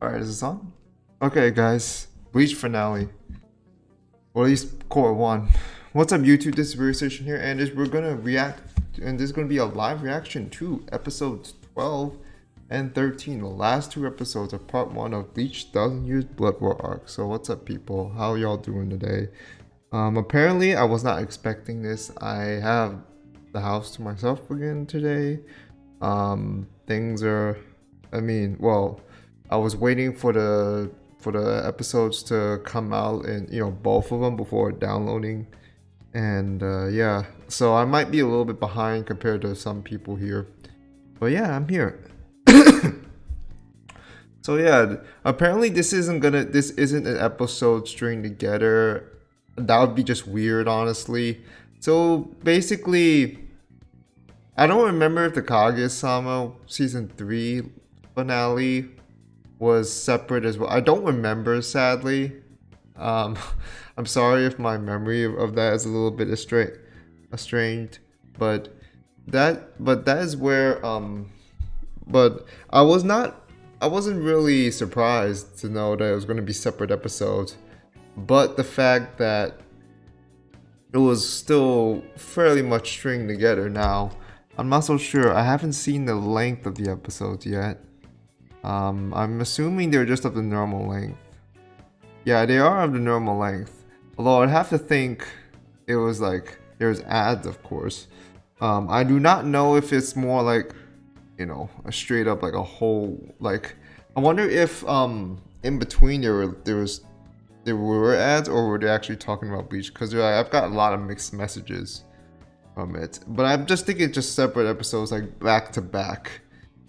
Alright, is this on? Okay, guys. Bleach finale. Or at least Cour 1. What's up, YouTube? This is Research here, and we're gonna react, and this is gonna be a live reaction to episodes 12 and 13, the last two episodes of part 1 of Bleach TYBW Blood War arc. So what's up, people? How y'all doing today? Apparently I was not expecting this. I have the house to myself again today. Things are, I was waiting for the episodes to come out, and both of them before downloading, and yeah, so I might be a little bit behind compared to some people here, but yeah, I'm here. So yeah, apparently this isn't an episode string together. That would be just weird, honestly. So basically, I don't remember if the Kaguya-sama season 3 finale was separate as well. I don't remember, sadly. I'm sorry if my memory of that is a little bit estranged, but that is where but I wasn't really surprised to know that it was going to be separate episodes, but the fact that it was still fairly much stringed together. Now I'm not so sure. I haven't seen the length of the episodes yet. I'm assuming they're just of the normal length. Yeah, they are of the normal length. Although I'd have to think it was like, there's ads, of course. I do not know if it's more like, a straight up like a whole, like, I wonder if in between there were ads, or were they actually talking about Bleach? Because I've got a lot of mixed messages from it. But I'm just thinking just separate episodes, like back to back,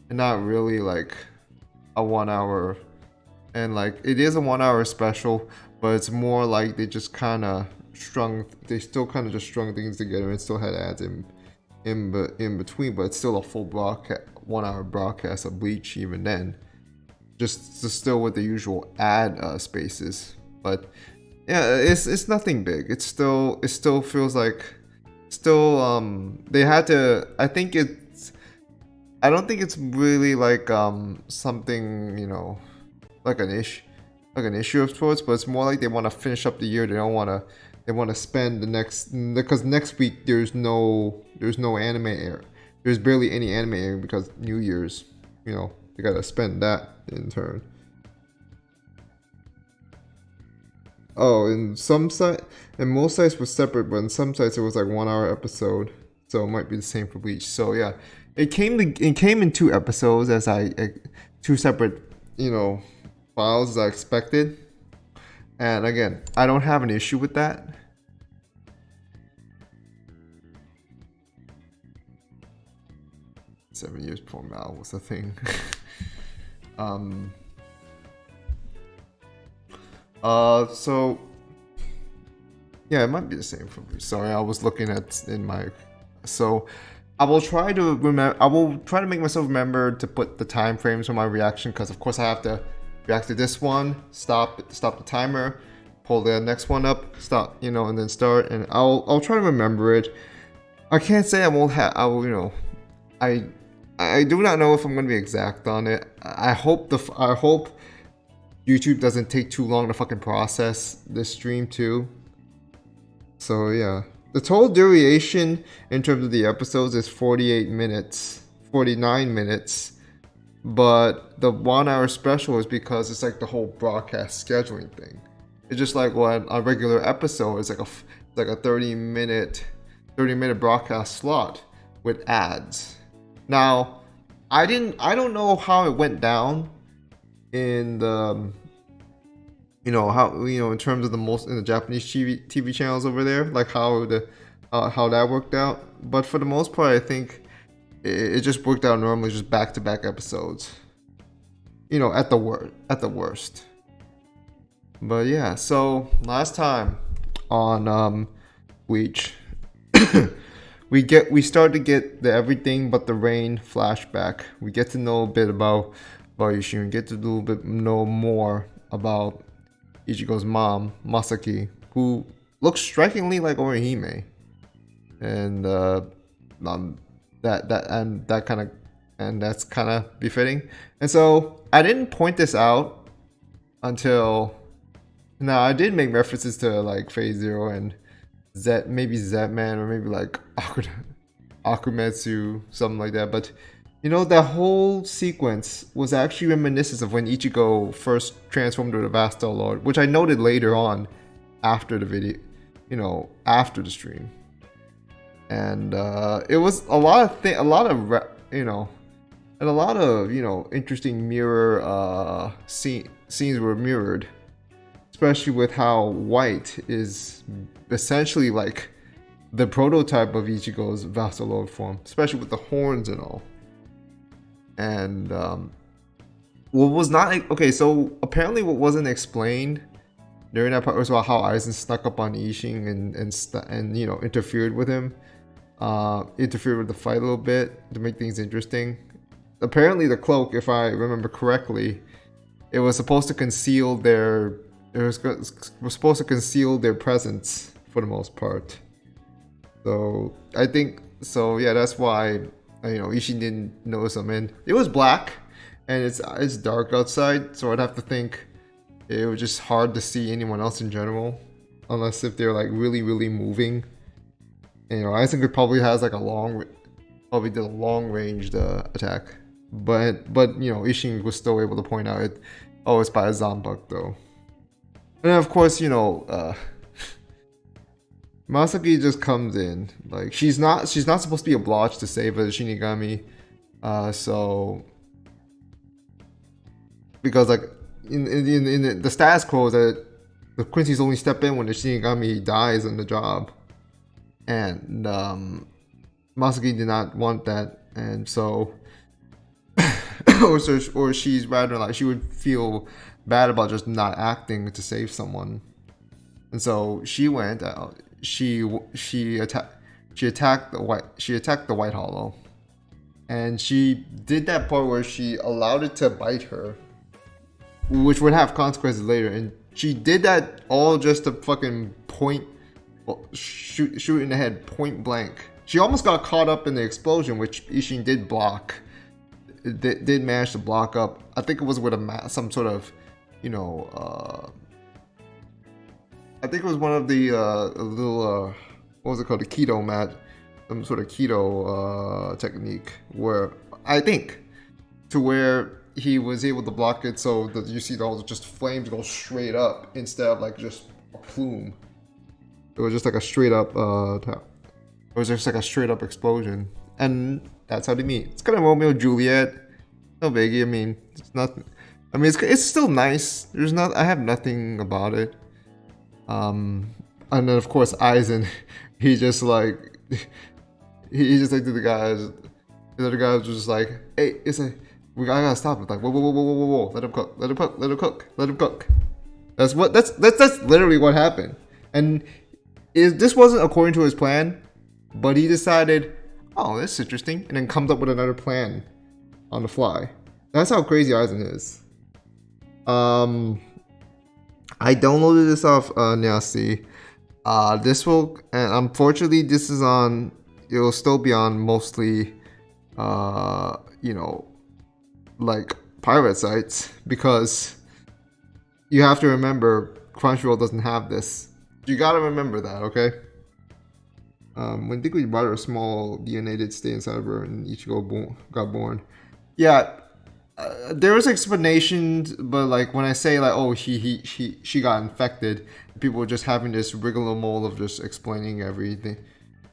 and not really like a 1 hour, and like it is a 1 hour special, but it's more like they just kind of still kind of just strung things together and still had ads in between, but it's still a full 1 hour broadcast of Bleach even then, just still with the usual ad spaces. But yeah, it's nothing big. It still feels like they had to, I don't think it's really like something, like an issue of sorts, but it's more like they want to finish up the year. They want to spend the because next week there's no anime air. There's barely any anime air because New Year's, they gotta spend that in turn. Oh, and most sites were separate, but in some sites it was like 1 hour episode, so it might be the same for Bleach. So yeah, it came in 2 episodes, as two separate files as I expected, and again, I don't have an issue with that. "7 years before Mal" was the thing. So yeah, it might be the same for me. Sorry, I was looking at in my. So I will try to remember. I will try to make myself remember to put the time frames for my reaction, because of course I have to react to this one, stop the timer, pull the next one up, stop, and then start, and I'll try to remember it. I can't say I won't have. I will, I do not know if I'm going to be exact on it. I hope YouTube doesn't take too long to fucking process this stream too. So yeah, the total duration in terms of the episodes is 49 minutes, but the 1 hour special is because it's like the whole broadcast scheduling thing. It's just like what a regular episode is like a 30 minute broadcast slot with ads. Now, I don't know how it went down in the, in terms of in the Japanese TV channels over there, like how that worked out. But for the most part, I think it just worked out normally, just back-to-back episodes. At the worst. But yeah, so last time on Bleach. We start to get the Everything But the Rain flashback. We get to know a bit about Yushi, and get to know more about Ichigo's mom, Masaki, who looks strikingly like Orihime, and that's kind of befitting. And so I didn't point this out until now. I did make references to like Phase Zero and maybe Zetman, or maybe like Akumetsu, something like that. But you know, that whole sequence was actually reminiscent of when Ichigo first transformed to the Vastal Lord, which I noted later on after the video, you know, after the stream. And it was a lot of you know, and a lot of, you know, interesting mirror scenes were mirrored, especially with how White is essentially like the prototype of Ichigo's Vastal Lord form, especially with the horns and all. And what was not okay, so apparently what wasn't explained during that part was about how Aizen snuck up on Ishin and you know, interfered with him, interfered with the fight a little bit to make things interesting. Apparently the cloak, if I remember correctly, it was supposed to conceal their supposed to conceal their presence for the most part. So I think so. Yeah, that's why, you know, Ishin didn't notice them. And it was black, and it's dark outside, so I'd have to think it was just hard to see anyone else in general, unless if they're like really moving. And, you know, Aizen could probably has like probably did a long ranged attack, but you know, Ishin was still able to point out it. Oh, it's by a Zambuk though. And of course, you know, Masaki just comes in. Like, she's not supposed to be obliged to save a Shinigami. So because like in the status quo is that the Quincy's only step in when the Shinigami dies on the job. And Masaki did not want that, and so or she's rather like, she would feel bad about just not acting to save someone. And so she went out. She attacked the White Hollow, and she did that part where she allowed it to bite her, which would have consequences later. And she did that all just to fucking shoot in the head point blank. She almost got caught up in the explosion, which Ishin did block. Did manage to block up. I think it was with some sort of, you know, I think it was one of the little what was it called, the keto mat, some sort of keto technique, where I think to where he was able to block it so that you see all just flames go straight up instead of like just a plume. It was just like a straight up it was just like a straight up explosion, and that's how they meet. It's kind of Romeo and Juliet, no biggie. I mean, it's nothing. I mean, it's still nice. I have nothing about it. And then of course Aizen, he just like to the guys. The other guy was just like, hey, I gotta stop it. Like, whoa, let him cook. That's literally what happened. And this wasn't according to his plan, but he decided, oh, that's interesting, and then comes up with another plan on the fly. That's how crazy Aizen is. I downloaded this off Nyasi. This will, and unfortunately, this is on. It will still be on mostly, you know, like pirate sites, because you have to remember Crunchyroll doesn't have this. You gotta remember that, okay? When Dikuji brought her a small deonated stay inside of her and Ichigo got born. Yeah, there was explanations, but like when I say like, oh, she got infected, people were just having this rigmarole of just explaining everything,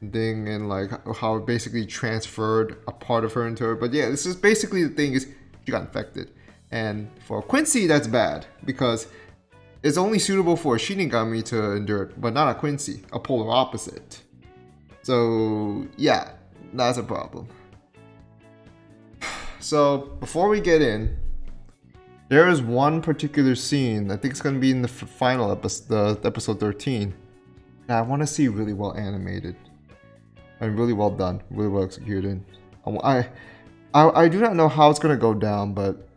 and like how it basically transferred a part of her into her. But yeah, this is basically the thing is she got infected, and for Quincy that's bad because it's only suitable for a Shinigami to endure it, but not a Quincy, a polar opposite. So yeah, that's a problem. So before we get in, there is one particular scene, I think it's going to be in the final episode, episode 13, that I want to see really well animated and really well done, really well executed. I do not know how it's going to go down, but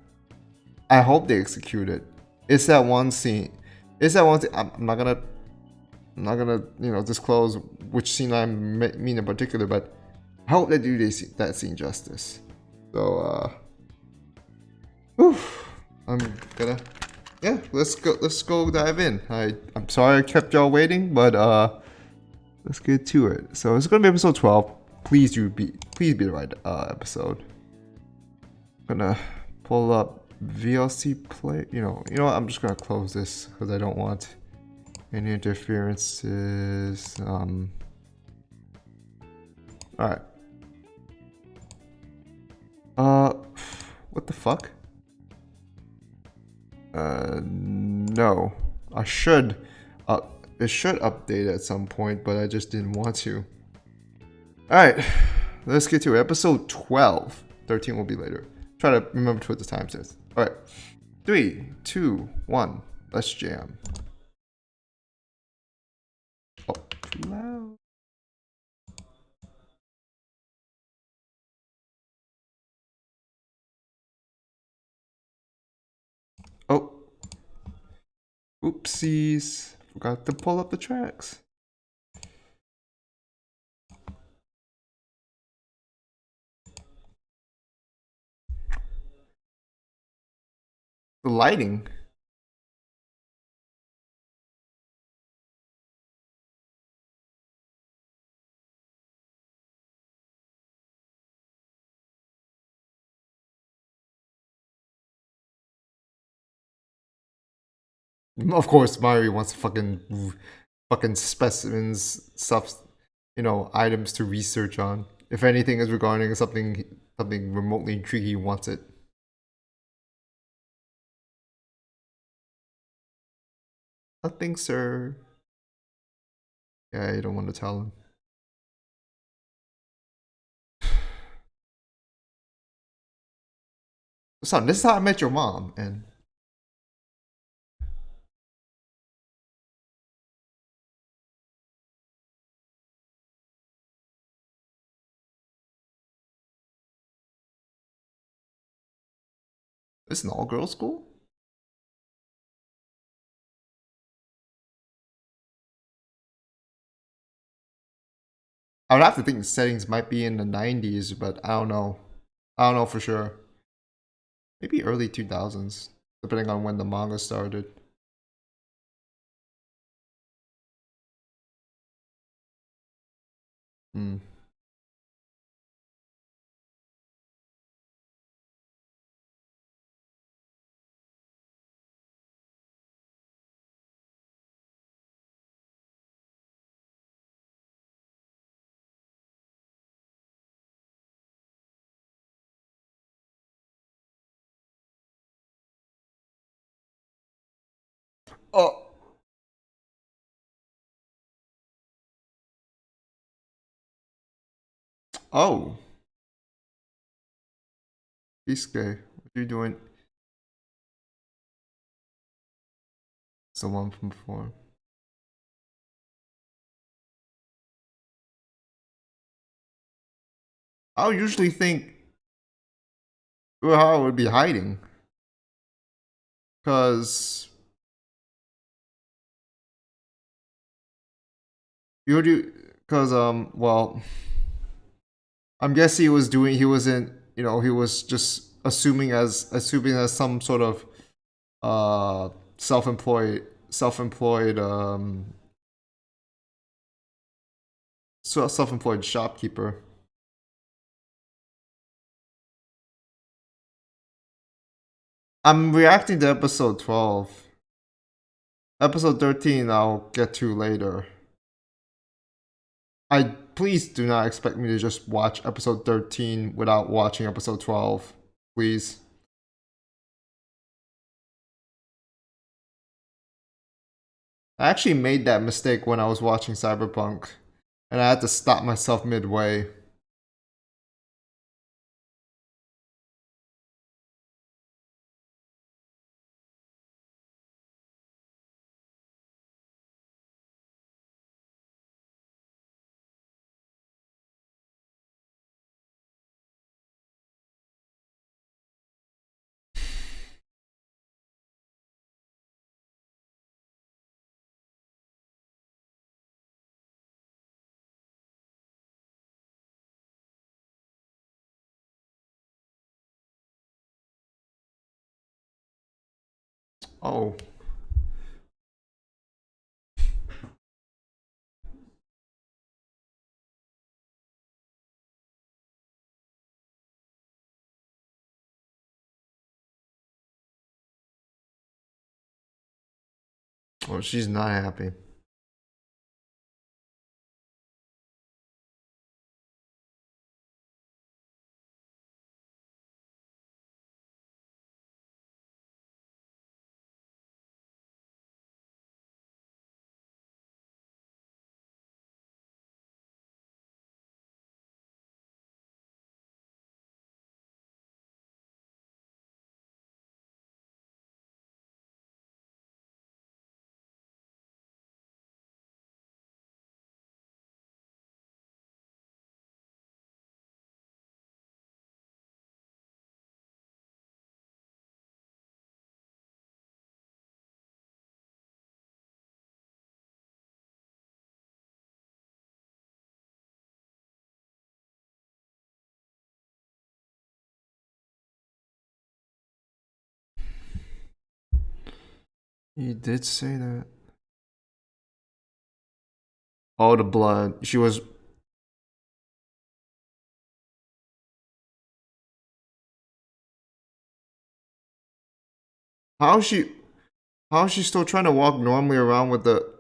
I hope they execute it. It's that one scene. I'm not gonna you know, disclose which scene I mean in particular, but I hope they do that scene justice. So I'm gonna yeah, let's go dive in. I'm sorry I kept y'all waiting, but let's get to it. So it's gonna be episode 12. Please be the right episode. I'm gonna pull up VLC play. You know what? I'm just gonna close this because I don't want any interferences. All right. What the fuck? No. I should. It should update at some point, but I just didn't want to. Alright. Let's get to it. Episode 12. 13 will be later. Try to remember to what the time says. Alright. 3, 2, 1. Let's jam. Oh, too loud. Oh. Oopsies. Forgot to pull up the tracks. The lighting. Of course, Mari wants fucking specimens, stuff, items to research on. If anything is regarding something remotely intriguing, he wants it. Nothing, sir. Yeah, you don't want to tell him. Son, this is how I met your mom, and this is an all-girls school? I would have to think the settings might be in the 90s, but I don't know. I don't know for sure. Maybe early 2000s, depending on when the manga started. Hmm. Oh. Oh. Isuke, what are you doing? Someone from before. I would usually think Uehara would be hiding. Because you would do, because well, I'm guessing he wasn't, he was just assuming as some sort of self-employed self-employed shopkeeper. I'm reacting to episode 12. Episode 13 I'll get to later. Please do not expect me to just watch episode 13 without watching episode 12. Please. I actually made that mistake when I was watching Cyberpunk, and I had to stop myself midway. Oh. Oh, she's not happy. You did say that. Oh, the blood. She was. How is she? How is she still trying to walk normally around with the?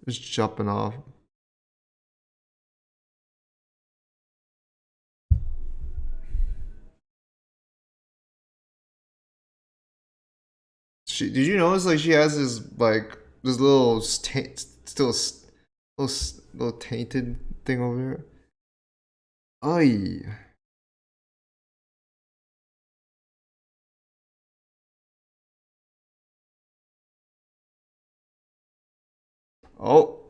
Just jumping off. Did you notice like she has this like this little still little tainted thing over there? Ay. Oh.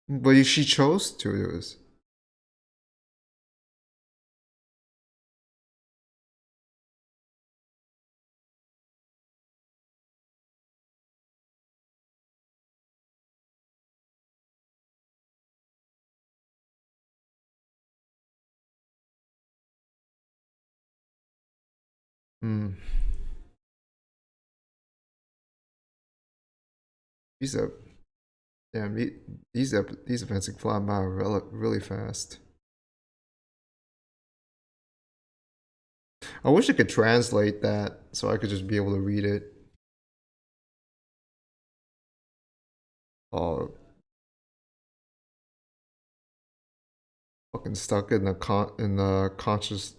But she chose to do this. Hmm. These are damn these events can fly by really fast. I wish I could translate that so I could just be able to read it. Oh, fucking stuck in the consciousness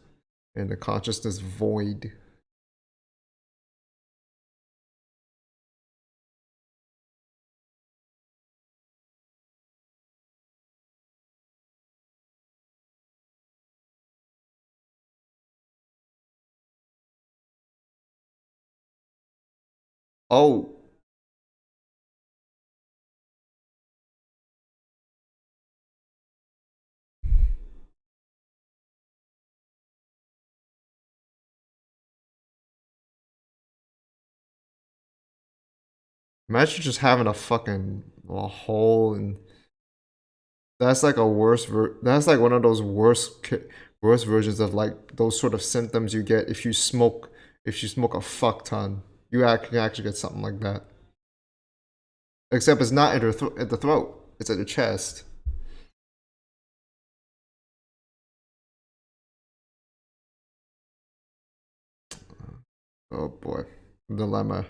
void. Oh, imagine just having a hole and that's like that's like one of those worst versions of like those sort of symptoms you get if you smoke a fuck ton. You can actually get something like that. Except it's not at the throat. It's at the chest. Oh boy. Dilemma.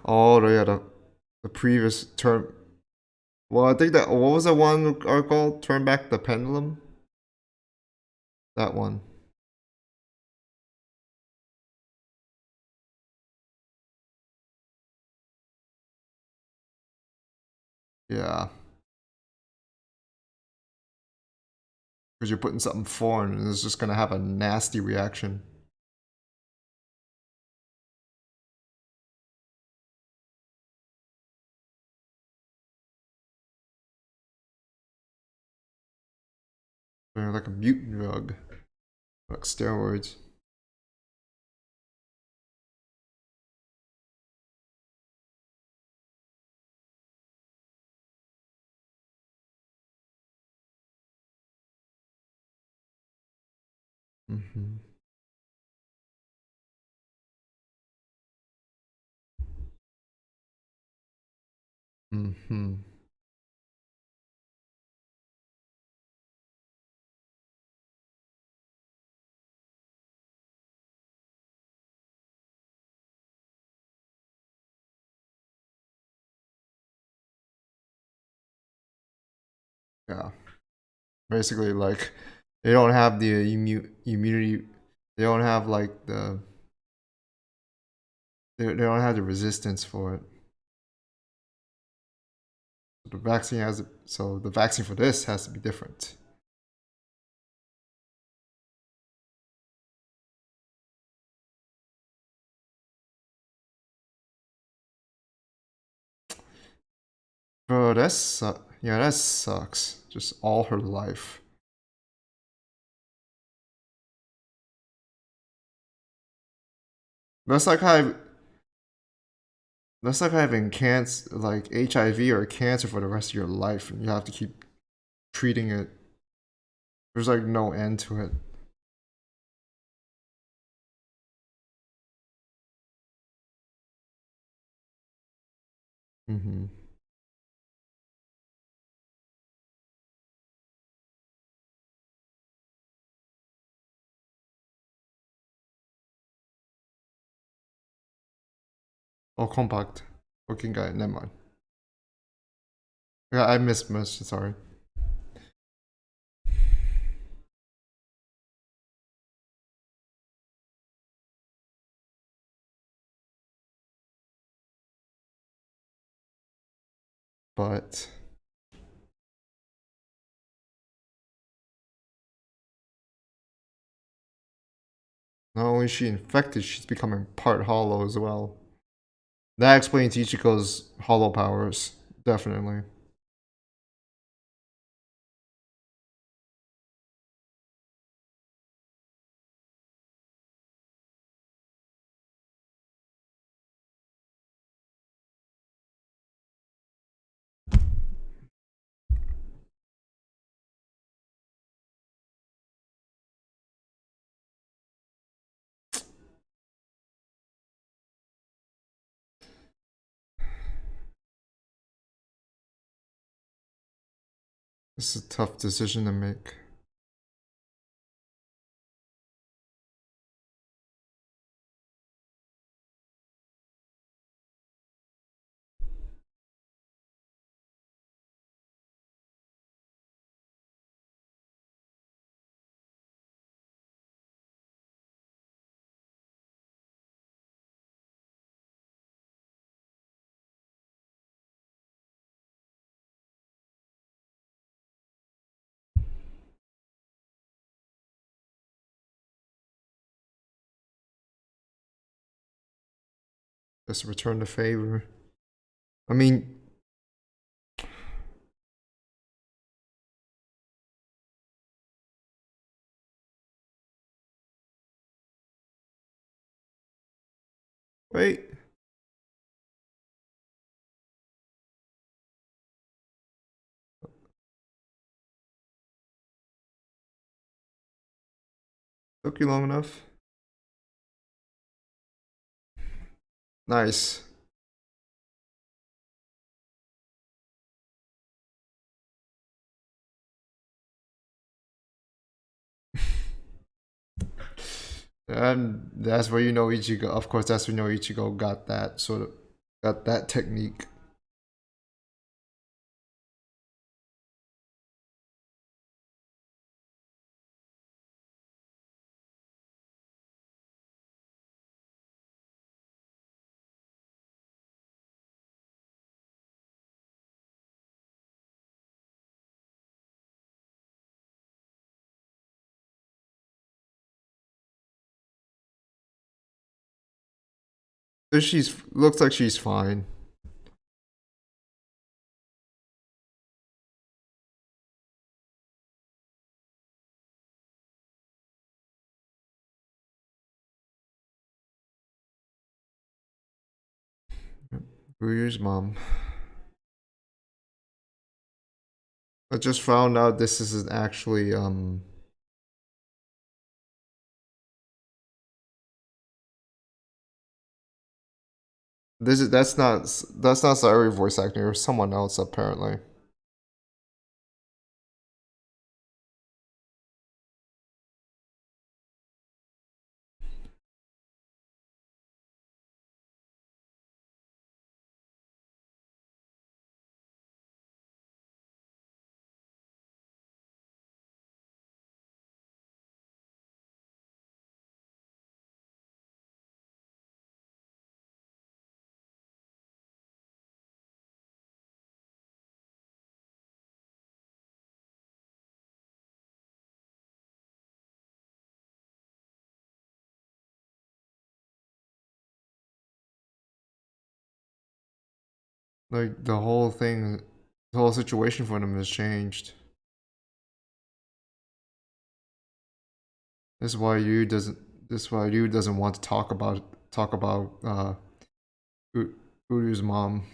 Oh yeah, the previous term. Well, I think that what was that one called? Turn back the pendulum. That one. Yeah. Because you're putting something foreign and it's just gonna have a nasty reaction. They're like a mutant drug. Like steroids. Mm-hmm. Mm-hmm. Yeah. Basically, like they don't have the immunity. They don't have like they don't have the resistance for it. The vaccine has so the vaccine for this has to be different. Bro, yeah, that sucks. Just all her life. That's like how that's like having cancer, like HIV or cancer for the rest of your life, and you have to keep treating it. There's like no end to it. Mm-hmm. Oh, compact. Okay, guy, never mind. Yeah, I missed much. Sorry, but not only is she infected, she's becoming part hollow as well. That explains Ichiko's hollow powers, definitely. This is a tough decision to make. Just return the favor. I mean, wait. Took you long enough. Nice. And that's where you know Ichigo. Of course, that's where you know Ichigo got that technique. So she's looks like she's fine. Ryu's mom. I just found out this isn't actually that's not Sayuri voice acting or someone else apparently. Like the whole thing, the whole situation for them has changed. This is why you doesn't. This is why you doesn't want to talk about Uru's mom.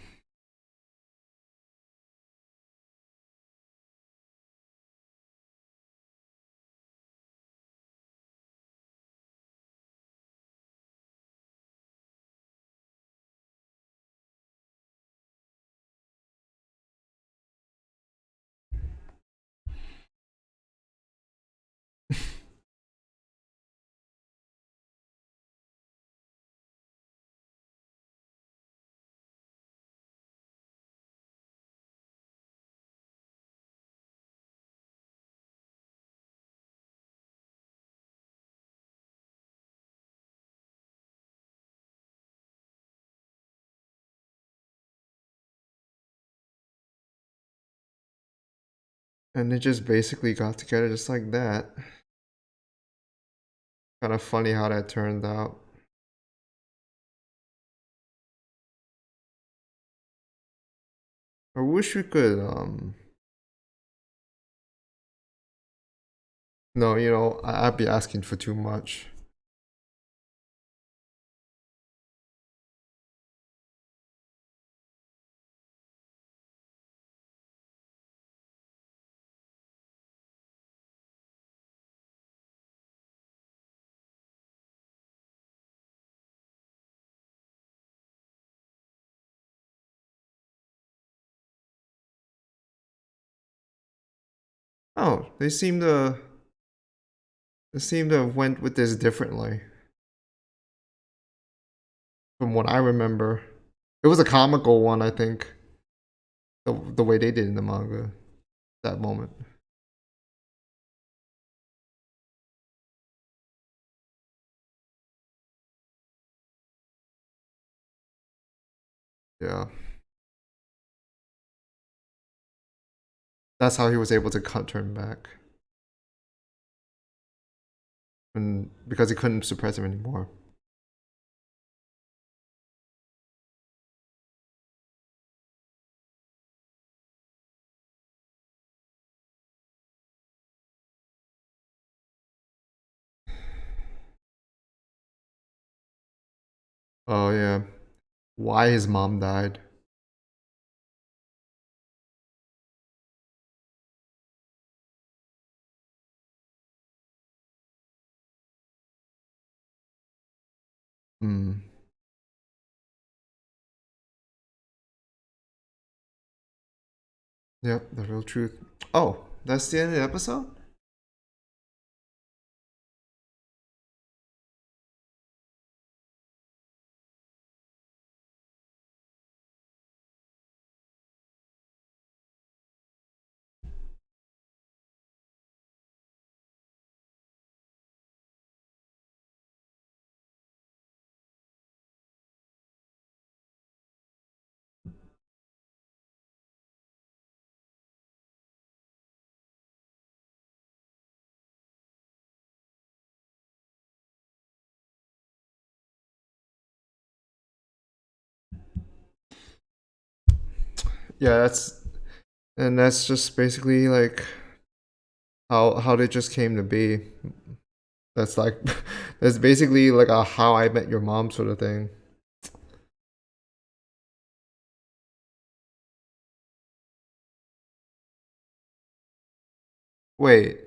And they just basically got together just like that. Kind of funny how that turned out. I wish we could no, you know, I'd be asking for too much. Oh, they seem to have went with this differently from what I remember. It was a comical one, I think. The way they did in the manga that moment. Yeah. That's how he was able to turn back. And because he couldn't suppress him anymore. Oh yeah. Why his mom died. Hmm. Yep, the real truth. Oh, that's the end of the episode? Yeah, that's just basically like how they just came to be. That's like that's basically like a How I Met Your Mom sort of thing. Wait,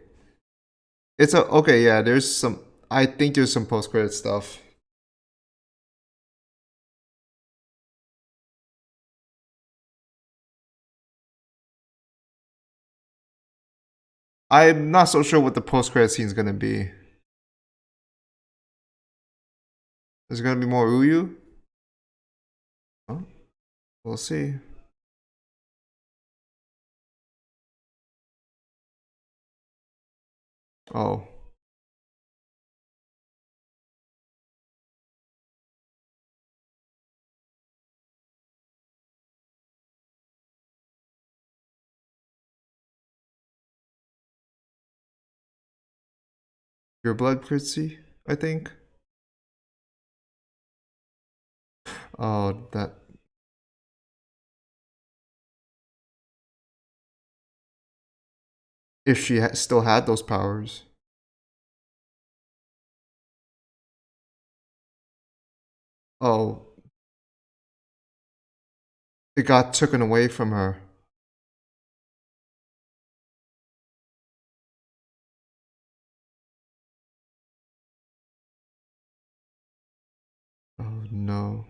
it's a okay. Yeah, there's some. I think there's some post credit stuff. I'm not so sure what the post credit scene is gonna be. Is it gonna be more Uyu? Oh, we'll see. Oh, your blood Kritzy, I think. Oh, that. If she still had those powers. Oh, it got taken away from her. Oh no.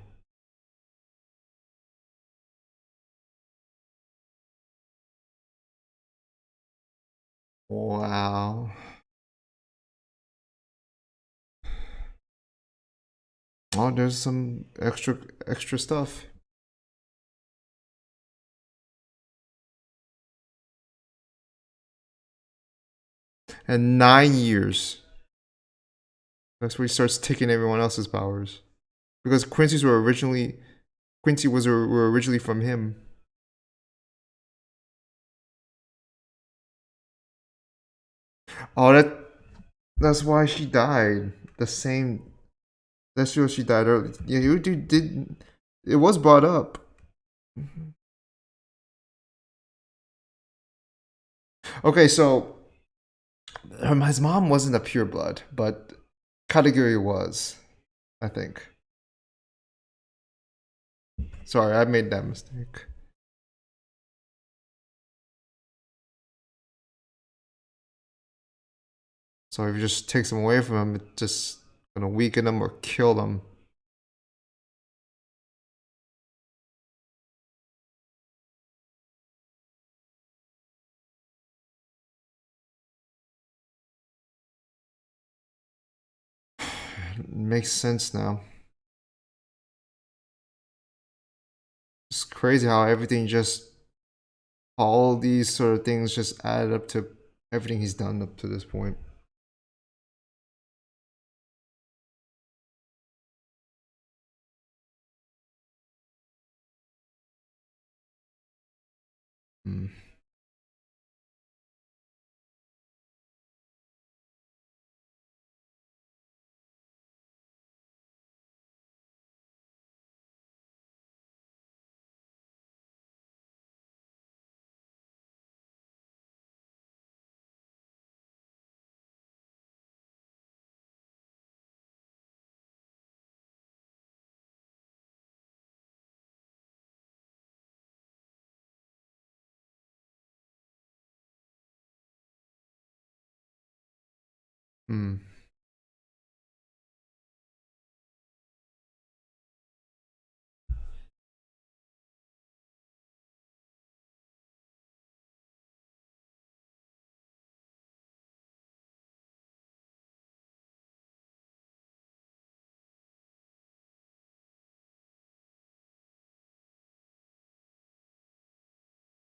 Wow. Oh, there's some extra stuff. And 9 years. That's where he starts taking everyone else's powers. Because Quincy were originally from him. Oh, that's why she died. The same. That's why she died early. Yeah, you did. It was brought up. Okay, so his mom wasn't a pureblood, but Katagiri was, I think. Sorry, I made that mistake. So if you just take them away from him, it's just gonna weaken them or kill them. It makes sense now. It's crazy how everything just all these sort of things just added up to everything he's done up to this point. Hmm. Hmm.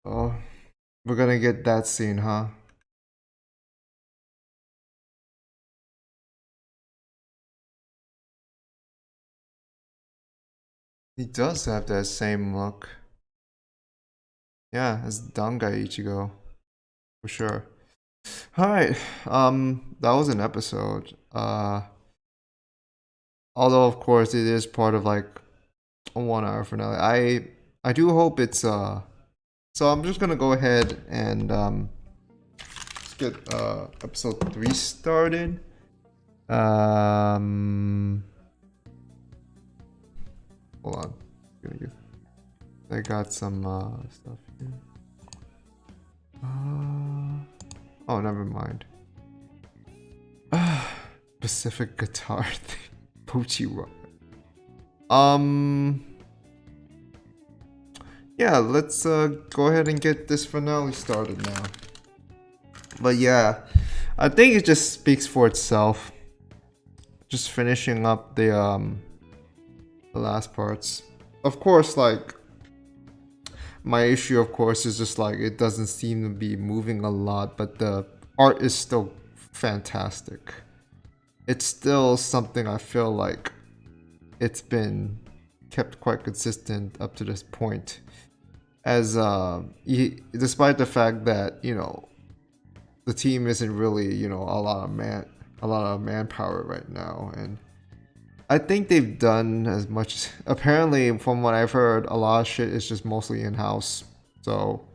Oh, we're gonna get that scene, huh? He does have that same look. Yeah, as Dangai Ichigo, for sure. Alright, that was an episode. Although of course it is part of like a 1 hour finale. I do hope it's So I'm just gonna go ahead and let's get episode 3 started. Hold on. I got some stuff here. Oh, never mind. Pacific guitar thing. Pochi rock. Yeah, let's go ahead and get this finale started now. But yeah, I think it just speaks for itself. Just finishing up the last parts. Of course, like my issue of course is just like it doesn't seem to be moving a lot, but the art is still fantastic. It's still something I feel like it's been kept quite consistent up to this point. As despite the fact that, you know, the team isn't really, you know, a lot of manpower right now, and I think they've done as much. Apparently, from what I've heard, a lot of shit is just mostly in-house. So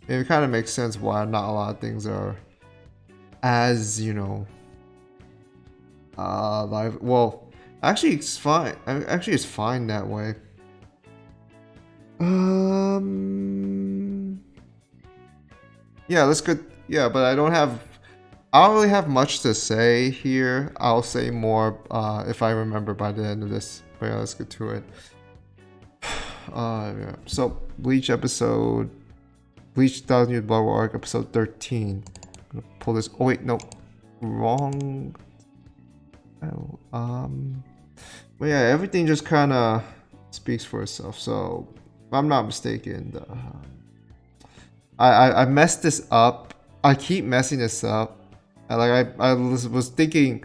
it kind of makes sense why not a lot of things are as, you know, live. Well, actually, it's fine. Actually, it's fine that way. Yeah, let's go. Yeah, but I don't really have much to say here. I'll say more if I remember by the end of this. But yeah, let's get to it. Yeah. So Bleach TYBW arc episode 13. I'm gonna pull this. Oh wait, no, wrong. But yeah, everything just kind of speaks for itself. So if I'm not mistaken, I messed this up. I keep messing this up. I was thinking,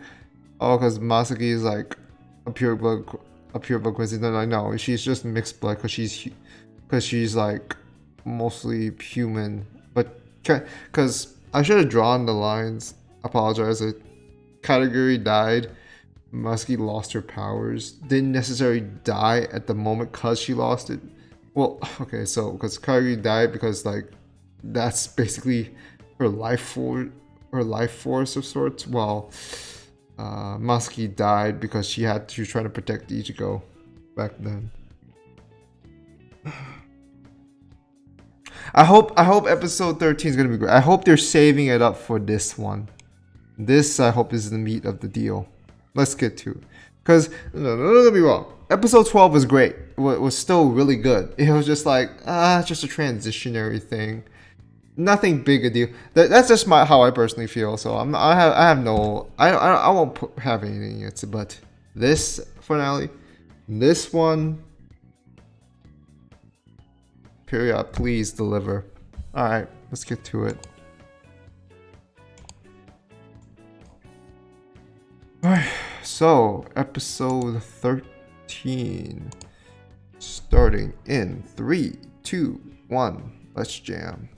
oh, because Masaki is like a pure blood quincy. Then I know she's just mixed blood because she's like mostly human. But because I should have drawn the lines. Apologize. The category died. Masaki lost her powers. Didn't necessarily die at the moment because she lost it. Well, okay, so because category died because like that's basically her life force of sorts. Well, Masaki died because she was trying to protect Ichigo back then. I hope episode 13 is gonna be great. I hope they're saving it up for this one. This I hope is the meat of the deal. Let's get to it. Because don't get me wrong, episode 12 was great. Was still really good. It was just like just a transitionary thing. Nothing big a deal. That's just how I personally feel. So I won't have anything yet. But this finale, this one, period. Please deliver. All right, let's get to it. All right. So episode 13, starting in 3, 2, 1. Let's jam.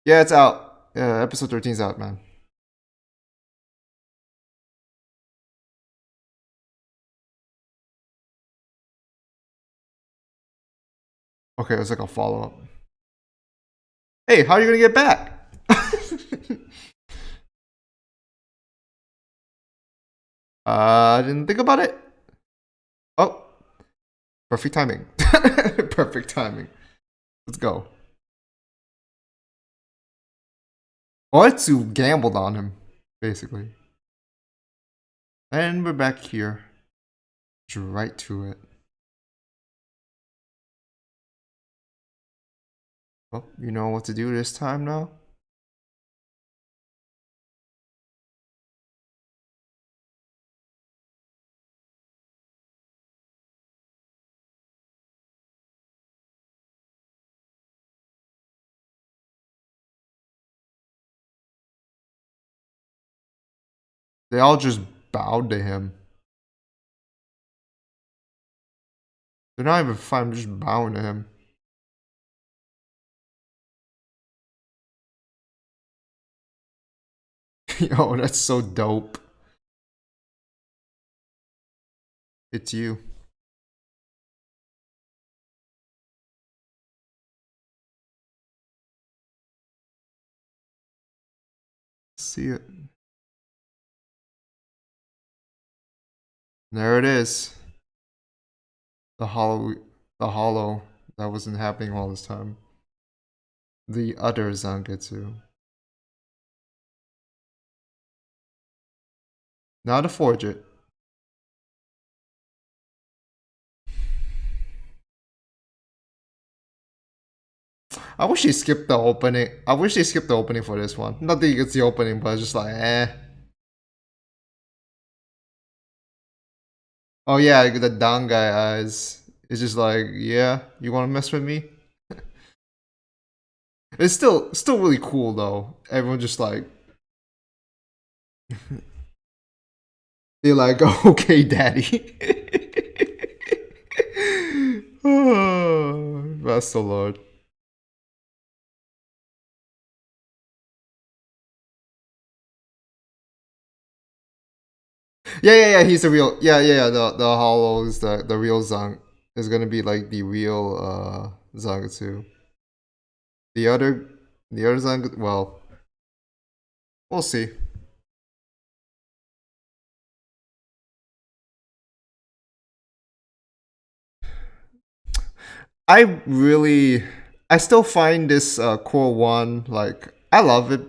Yeah, it's out. Episode 13 is out, man. Okay, it's like a follow-up. Hey, how are you gonna get back? I didn't think about it. Oh, perfect timing. Perfect timing. Let's go. Oetsu gambled on him, basically. And we're back here. Right to it. Well, you know what to do this time now? They all just bowed to him. They're not even fine, just bowing to him. Yo, that's so dope. It's you. see it. There it is. The hollow that wasn't happening all this time. The other Zangetsu. Now to forge it. I wish they skipped the opening. I wish they skipped the opening for this one. Not that it's the opening, but just like, eh. Oh yeah, the down guy eyes. It's just like, yeah, you want to mess with me? It's still really cool though. Everyone just like, they're like, okay, daddy. Oh, bless the Lord. Yeah. He's the real. Yeah. The hollow is the real Zang. Is gonna be like the real Zangetsu. The other Zang. Well, we'll see. I still find this Core 1, like, I love it.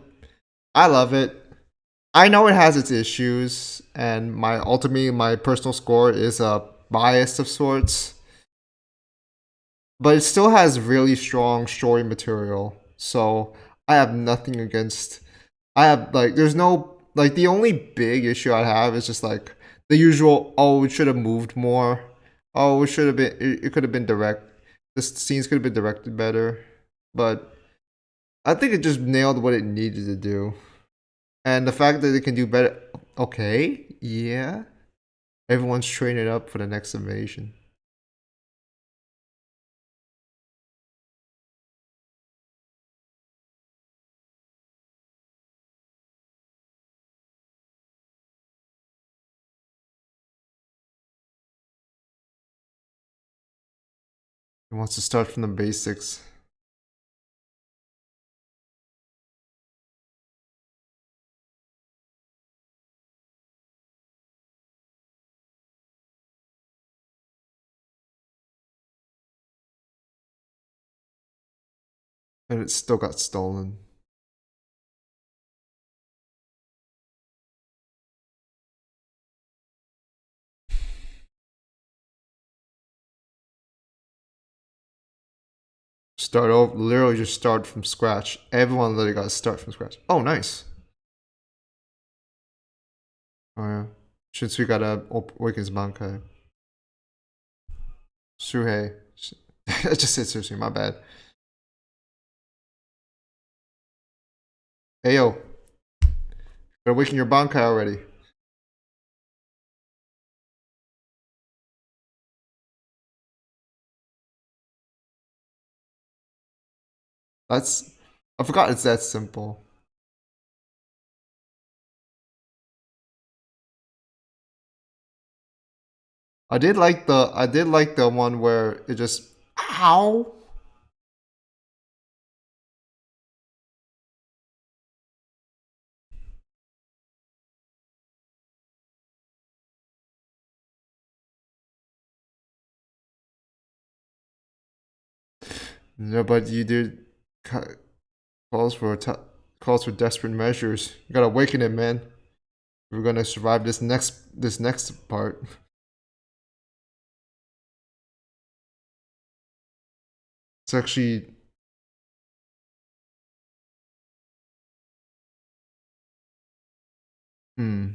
I know it has its issues, and ultimately my personal score is a bias of sorts, but it still has really strong story material. So I have nothing against. I have like, there's no like, the only big issue I have is just like the usual. Oh, it should have moved more. Oh, it should have been. It could have been direct. The scenes could have been directed better, but I think it just nailed what it needed to do. And the fact that it can do better, okay, yeah. Everyone's training up for the next invasion. He wants to start from the basics. And it still got stolen. Start over, literally just start from scratch. Everyone literally got to start from scratch. Oh, nice. Oh yeah. Shinsuke got a Awakens Bankai. Suhei. I just said Sushi, my bad. Hey yo. Better awaken your Bankai already. I forgot it's that simple. I did like the one where it just, ow. No, but you did calls for desperate measures. You gotta awaken it, man. We're gonna survive this next part. It's actually, hmm.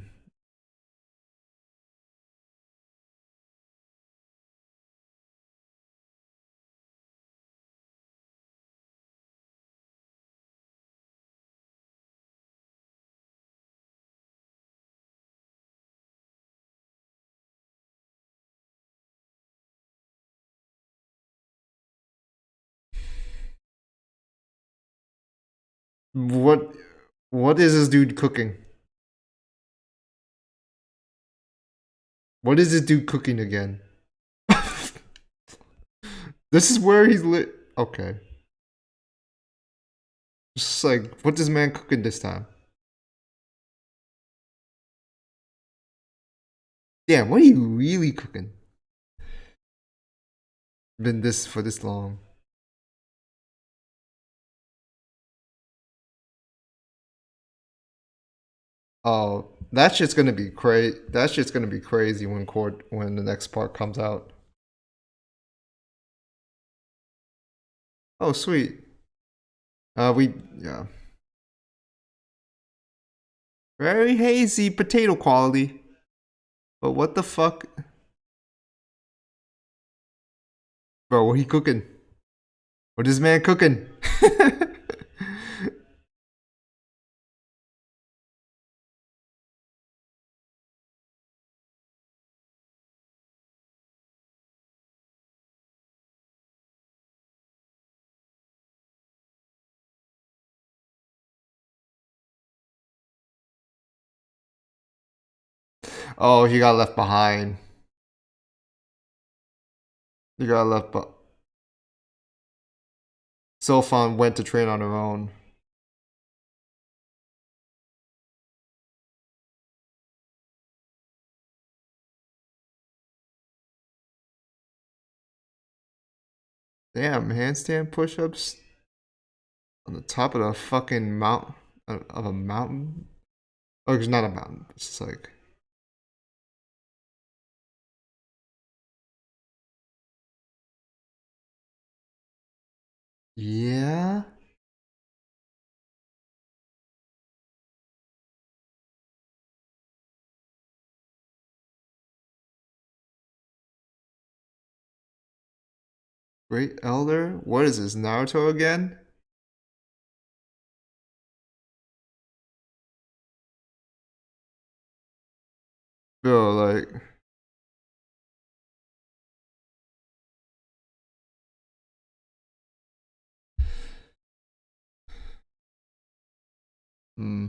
What is this dude cooking? What is this dude cooking again? This is where he's lit. Okay. Just like, what is man cooking this time? Damn, what are you really cooking? Been this for this long. Oh, that shit's gonna be crazy. That shit's gonna be crazy when when the next part comes out. Oh, sweet. Yeah. Very hazy potato quality. But what the fuck? Bro, what he cooking? What is man cooking? Oh, he got left behind. He got left behind. Sofan went to train on her own. Damn, handstand push-ups on the top of the fucking mountain of a mountain. Oh, it's not a mountain. It's just like yeah. Great Elder? What is this, Naruto again? Bro, like hmm.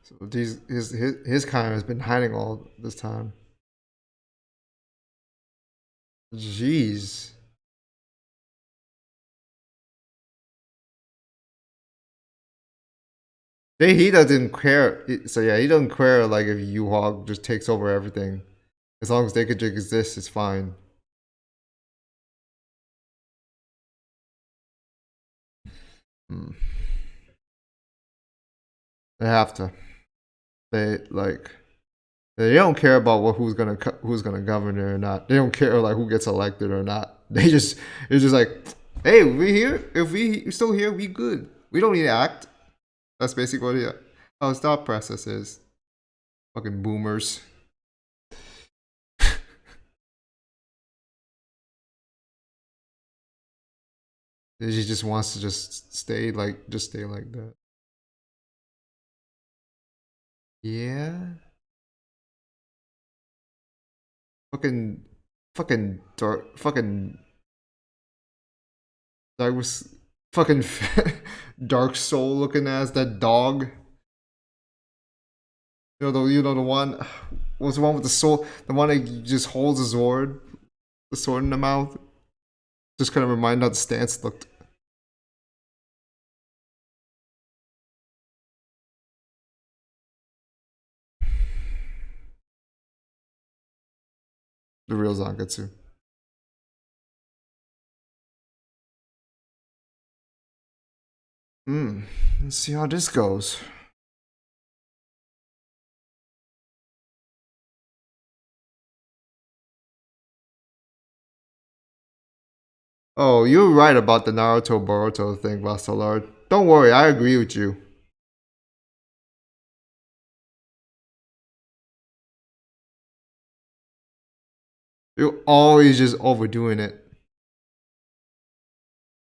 So his kind has been hiding all this time. Jeez. He doesn't care. So yeah, he doesn't care like if Yu-Hog just takes over everything. As long as they could just exist, it's fine. Hmm. They have to. They like. They don't care about who's gonna govern it or not. They don't care like who gets elected or not. It's just like, hey, we here. If we still here, we good. We don't need to act. That's basically what how his thought process is. Fucking boomers. He just wants to just stay like that. Yeah. Fucking fucking that was fucking dark soul looking ass that dog. You know the one was the one with the soul, the one that just holds the sword in the mouth. Just kind of remind how the stance looked. The real Zangetsu. Let's see how this goes. Oh, you're right about the Naruto Boruto thing, Vastalard. Don't worry, I agree with you. You're always just overdoing it.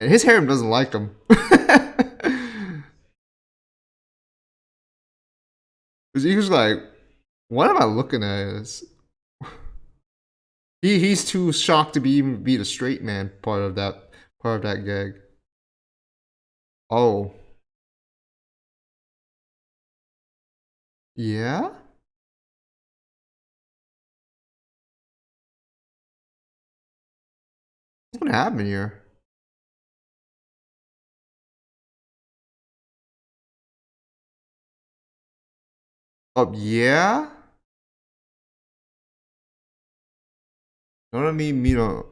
And his harem doesn't like him. He was like, what am I looking at? He's too shocked to even be the straight man part of that gag. Oh. Yeah? What happened here? Oh, yeah? Don't I mean me to...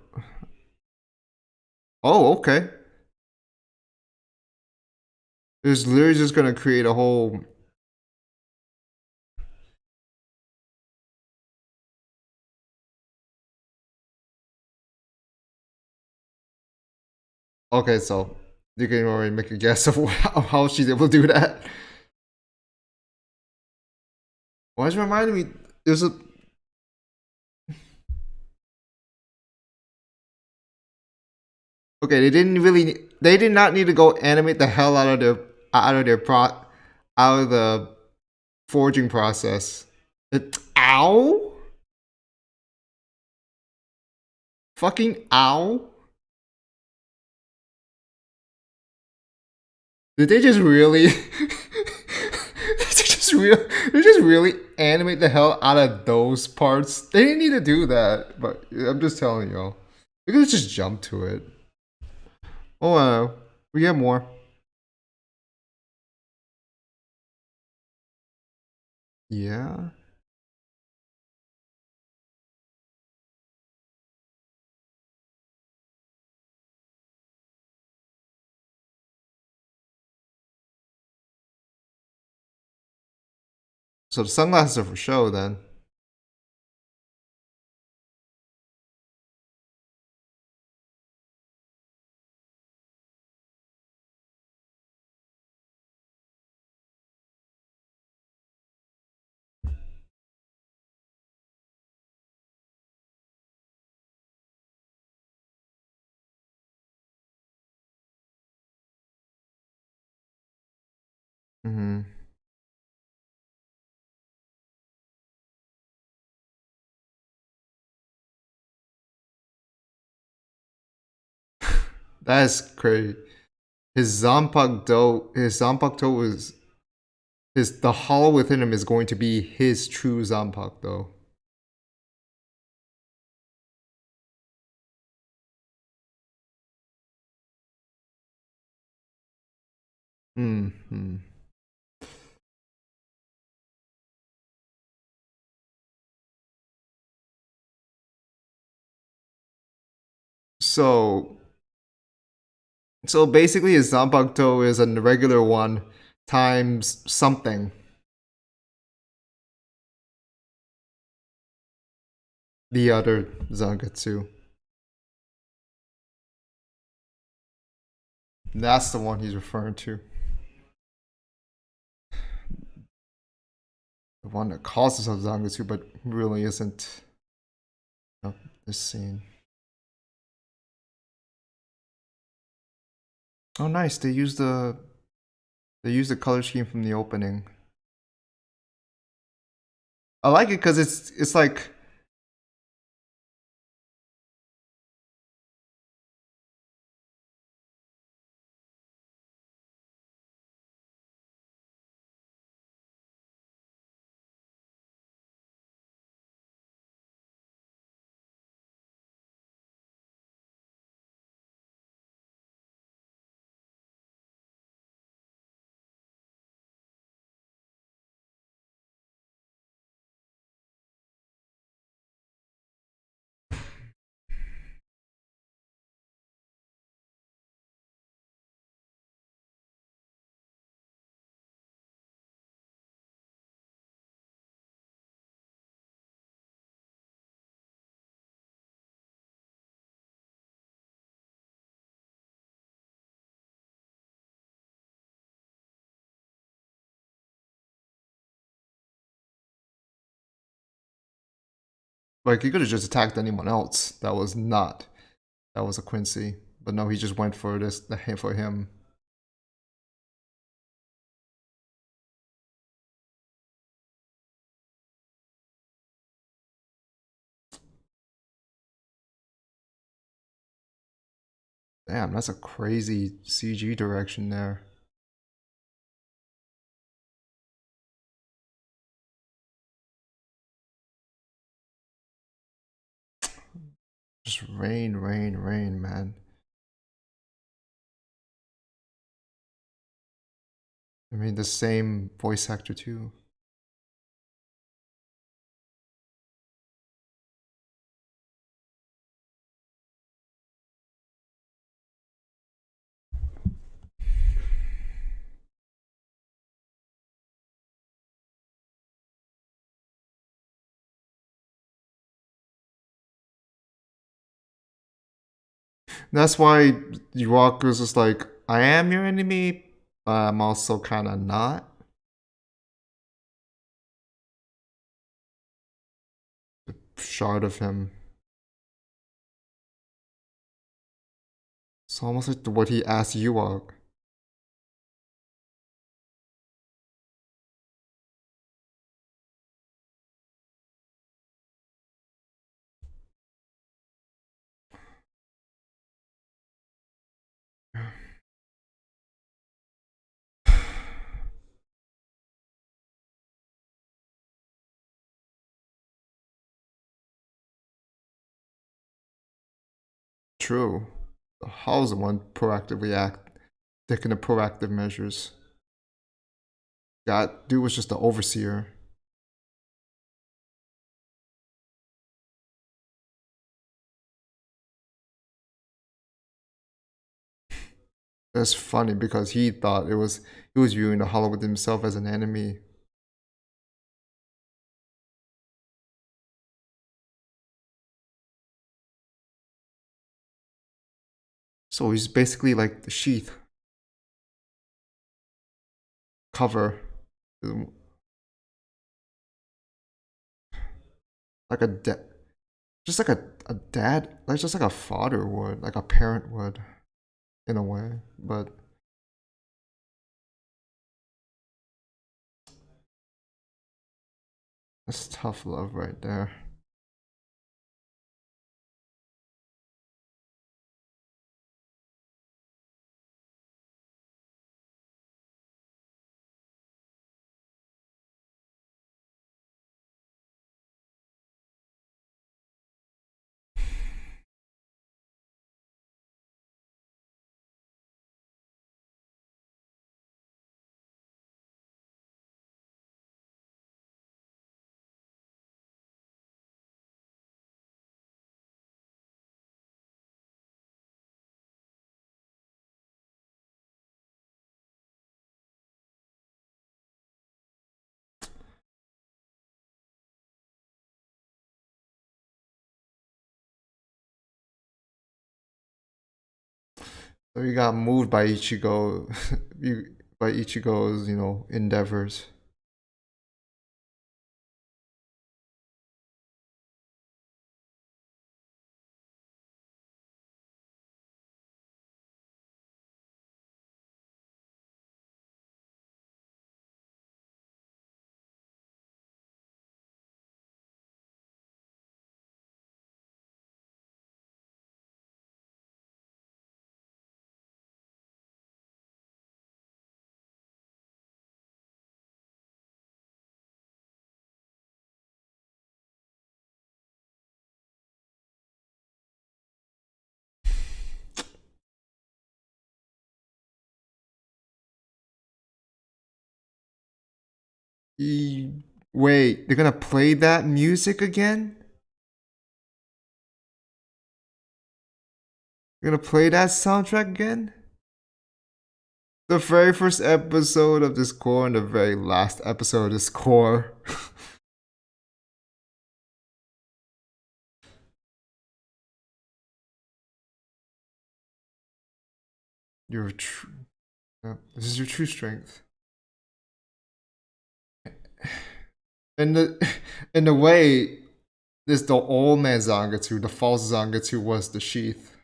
Oh, okay. It's literally just gonna create a whole... Okay, so you can already make a guess of how she's able to do that. Why is it reminding me? There's a... Okay, they didn't really... They did not need to go animate the hell out of the forging process. Ow? Fucking ow? Did they just really... they just really animate the hell out of those parts? They didn't need to do that, but I'm just telling y'all. You could just jump to it. Oh, we get more. Yeah. So the sunglasses are for show then. Mm-hmm. That is crazy. His Zanpakuto is the hollow within him is going to be his true Zanpakuto. Hmm. So basically his Zanpakuto is a regular one times something. The other Zangetsu. That's the one he's referring to. The one that calls himself Zangetsu, but really isn't. Oh, this scene. Oh, nice. They used the color scheme from the opening. I like it because it's like. Like he could have just attacked anyone else. That was a Quincy. But no, he just went for for him. Damn, that's a crazy CG direction there. Just rain, rain, rain, man. I mean, the same voice actor too. That's why Yuaku's just like, I am your enemy, but I'm also kind of not. The shot of him. It's almost like what he asked Yuak. True. How's the one proactively taking the proactive measures? That dude was just the overseer. That's funny because he thought he was viewing the Hollow himself as an enemy. So he's basically like the sheath cover, like just like a dad, like just like a father would, like a parent would, in a way. But that's tough love right there. So he got moved by Ichigo, by Ichigo's, endeavors. Wait, they're gonna play that music again? They're gonna play that soundtrack again? The very first episode of this core and the very last episode of this core. You're true. This is your true strength. In the way, this the old man Zangetsu, the false Zangetsu was the sheath.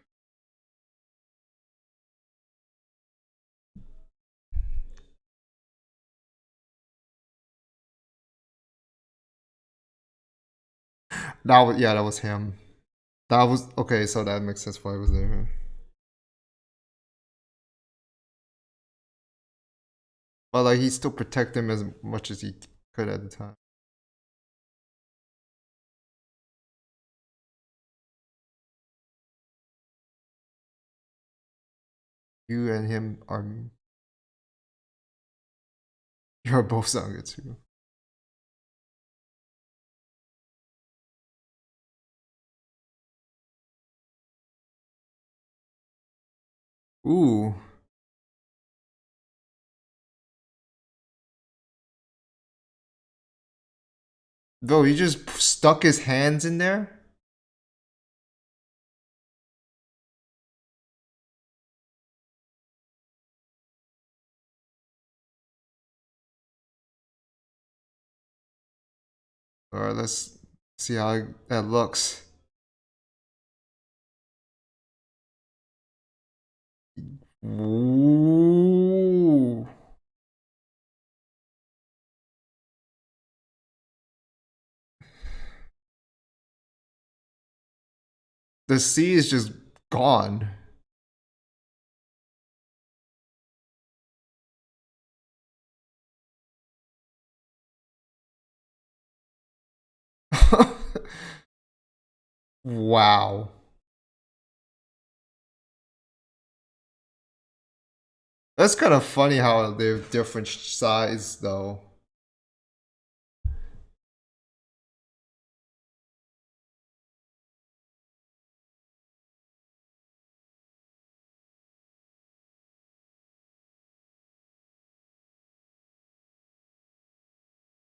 That was him. That was okay, so that makes sense why he was there. But like he still protected him as much as he could at the time. You and him are. You're both Zangetsu. Ooh. Though he just stuck his hands in there? Alright, let's see how that looks. Ooh. The sea is just gone. Wow. That's kind of funny how they're different size though.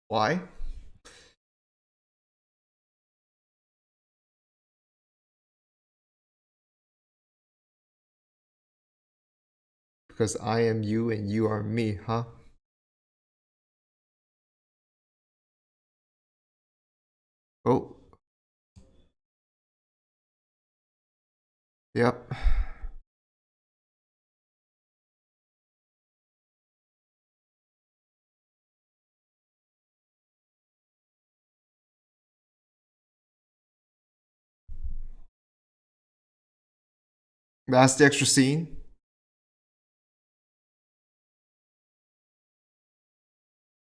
Why? Because I am you and you are me, huh? Oh. Yep. That's the extra scene.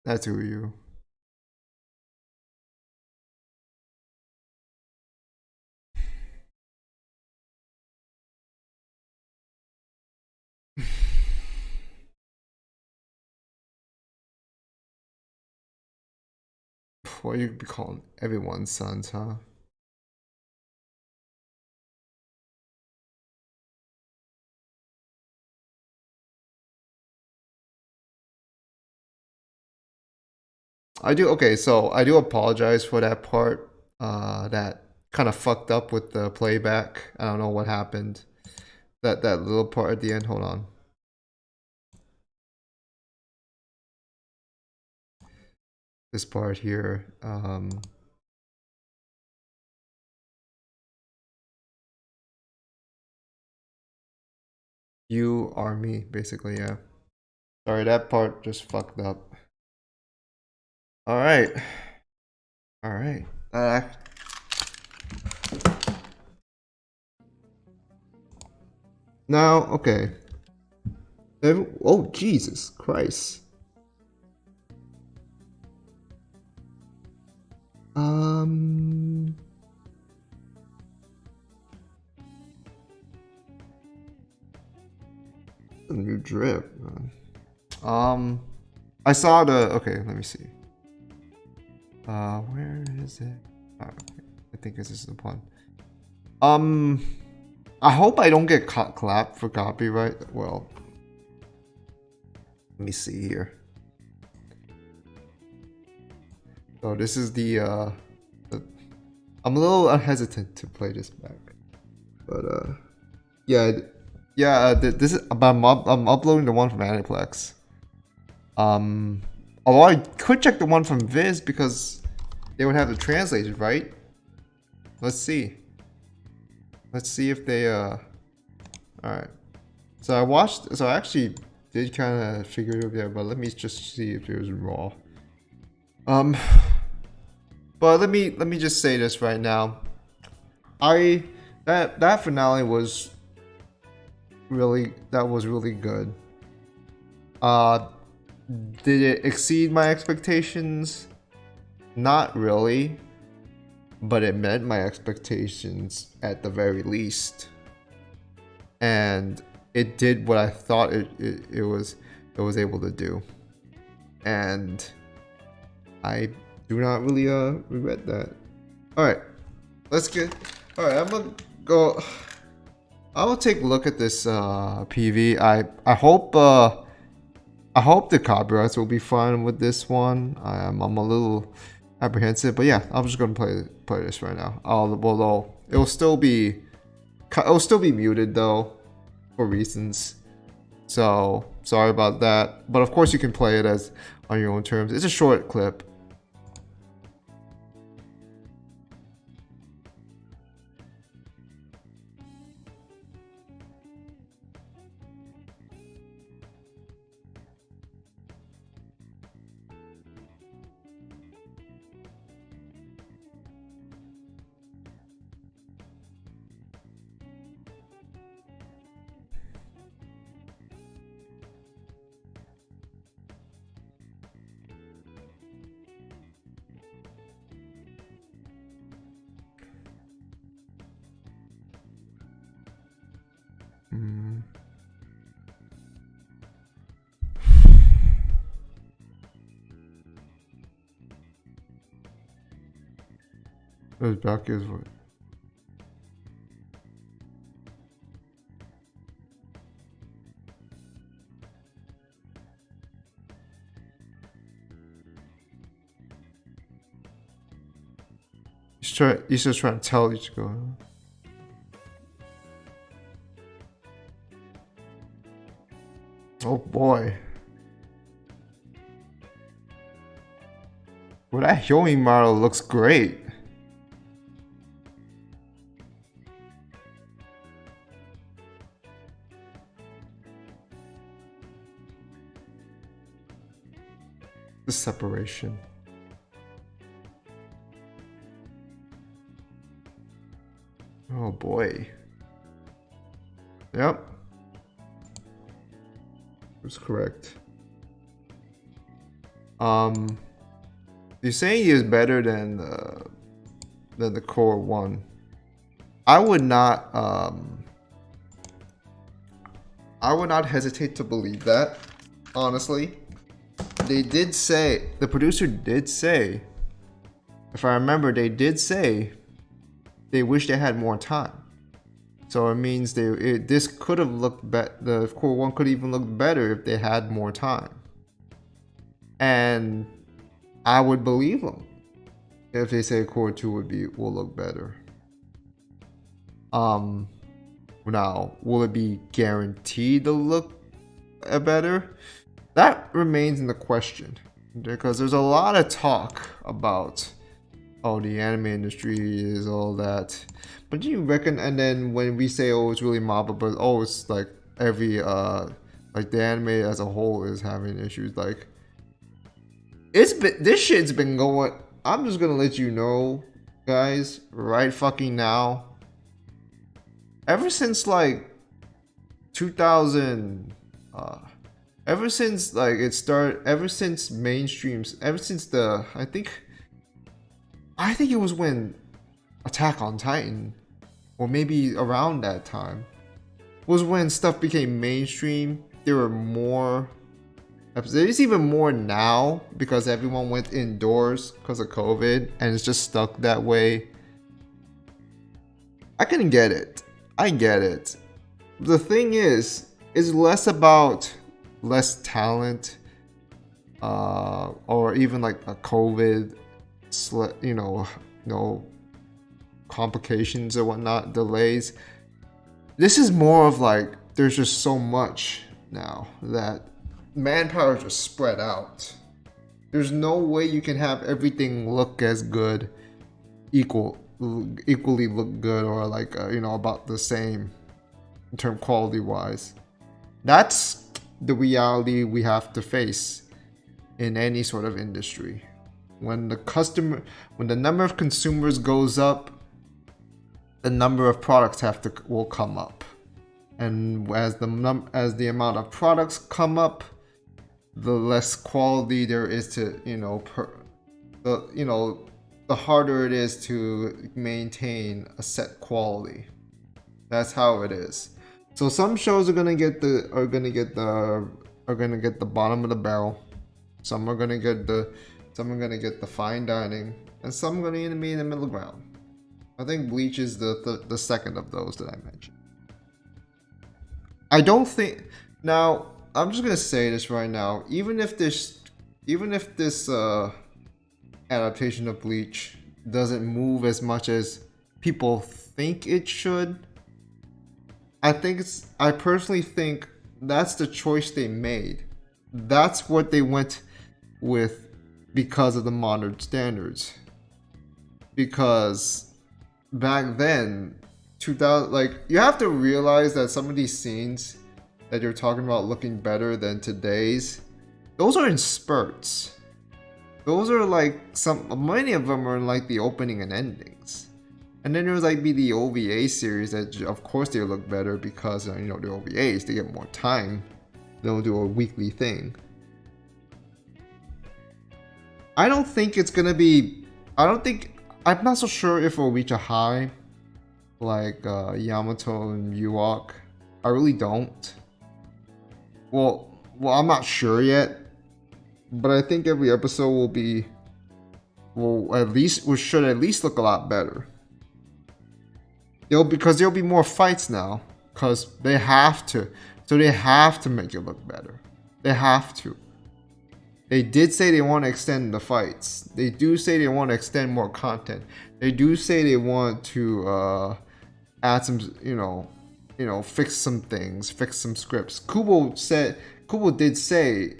That's who you. Why you be calling everyone's sons, huh? Okay, so I do apologize for that part. That kind of fucked up with the playback. I don't know what happened. That little part at the end. Hold on. This part here. You are me, basically, yeah. Sorry, that part just fucked up. Alright. Alright. Now, okay. Oh, Jesus Christ. A new drip. I saw the. Okay, let me see. Where is it? Oh, okay. I think this is the one. I hope I don't get clapped for copyright. Well, let me see here. So this is the I'm a little hesitant to play this back, but yeah, this is. I'm uploading the one from Aniplex. Although I could check the one from Viz because they would have it translated, right? Let's see. Let's see if they Alright. So I actually did kind of figure it out there, but let me just see if it was raw. But let me just say this right now. That finale was really good. Did it exceed my expectations? Not really, but it met my expectations at the very least. And it did what I thought it was able to do, and I do not really regret that. All right, let's get. All right, I'm gonna go. I will take a look at this PV. I hope the copyrights will be fine with this one. I'm a little apprehensive, but yeah, I'm just gonna play this right now. Although it'll still be muted though, for reasons. So sorry about that. But of course you can play it as on your own terms. It's a short clip. Those back is what. He's just trying to tell you to go. Oh boy. Well, that Hyomi model looks great. The separation. Oh boy. Yep. That's correct. You're saying he is better than the Cour one. I would not hesitate to believe that, honestly. They did say, the producer did say, if I remember, they did say they wish they had more time. So it means this could have looked better. The Cour one could even look better if they had more time. And I would believe them if they say Cour 2 will look better. Now, will it be guaranteed to look better? That remains in the question, because there's a lot of talk about, oh, the anime industry is all that. But do you reckon? And then when we say, oh, it's really MABA, but oh, it's like every like the anime as a whole is having issues. Like, this shit's been going. I'm just gonna let you know, guys, right fucking now. Ever since like 2000, ever since like it started, ever since mainstreams, ever since the I think it was when Attack on Titan, or maybe around that time, was when stuff became mainstream. There were more episodes. There's even more now because everyone went indoors because of COVID, and it's just stuck that way. I can get it. I get it. The thing is less about less talent, or even like a COVID, complications or whatnot, delays. This is more of like there's just so much now that manpower is just spread out. There's no way you can have everything look as good, equally look good, or like about the same in term quality wise. That's the reality we have to face in any sort of industry. When the number of consumers goes up, the number of products will come up, and as the amount of products come up, the less quality there is to the harder it is to maintain a set quality. That's how it is. So some shows are gonna get the bottom of the barrel. Some are gonna get the fine dining, and some are gonna be in the middle ground. I think Bleach is the second of those that I mentioned. I don't think. Now I'm just gonna say this right now. Even if this adaptation of Bleach doesn't move as much as people think it should, I personally think that's the choice they made. That's what they went with because of the modern standards. Because back then, 2000, like, you have to realize that some of these scenes that you're talking about looking better than today's, those are in spurts. Those are like many of them are in like the opening and endings. And then there's like the OVA series that of course they look better because the OVAs, they get more time. They'll do a weekly thing. I'm not so sure if it'll reach a high like Yamato and Yuok. I really don't. Well, I'm not sure yet. But I think every episode should at least look a lot better. Because there'll be more fights now. Because they have to. So they have to make it look better. They have to. They did say they want to extend the fights. They do say they want to extend more content. They do say they want to add some, fix some things, fix some scripts. Kubo did say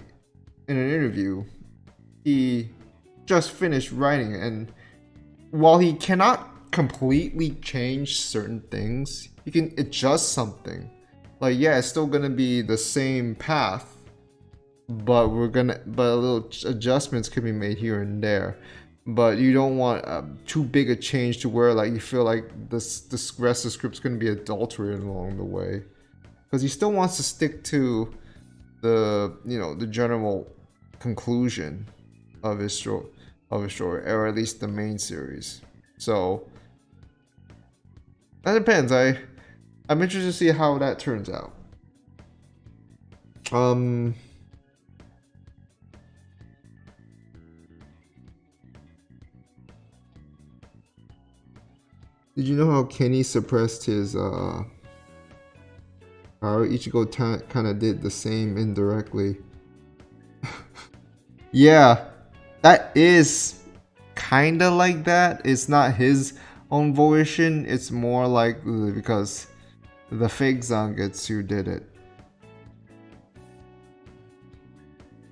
in an interview he just finished writing, and while he cannot completely change certain things, he can adjust something. Like, yeah, it's still gonna be the same path, but a little adjustments can be made here and there. But you don't want too big a change to where like you feel like the rest of the script's gonna be adulterated along the way, because he still wants to stick to the general conclusion of his story, or at least the main series. So that depends. I'm interested to see how that turns out. Did you know how Kenny suppressed his how Ichigo kind of did the same indirectly? Yeah, that is kind of like that. It's not his own volition. It's more like because the fake Zangetsu did it.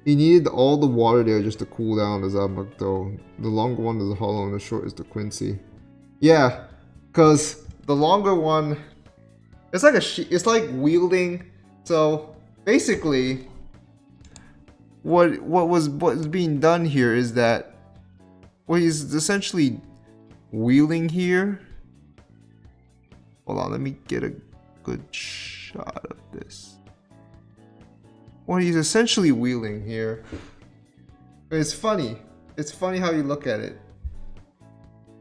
He needed all the water there just to cool down the Zanbakuto. The longer one is the hollow and the short is the Quincy. Yeah, because the longer one, it's like it's like wielding. So basically, what's being done here is that what he's essentially wielding here. Hold on, let me get a good shot of this. What he's essentially wielding here. It's funny. It's funny how you look at it.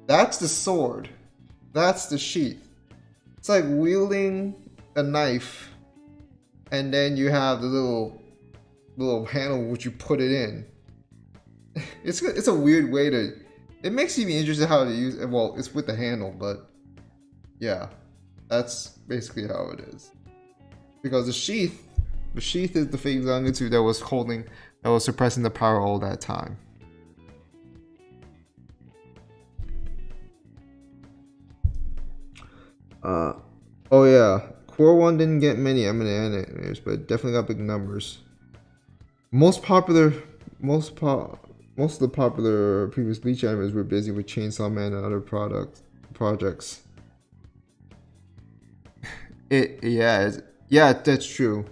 That's the sword. That's the sheath. It's like wielding a knife, and then you have the little handle which you put it in. It's a weird way to. It makes me interested how to use it. Well, it's with the handle, but yeah, that's basically how it is. Because the sheath is the fake Zangetsu that was suppressing the power all that time. Oh yeah, Cour 1 didn't get many animators, but it definitely got big numbers. Most of the popular previous Bleach animators were busy with Chainsaw Man and other projects. Yeah, that's true.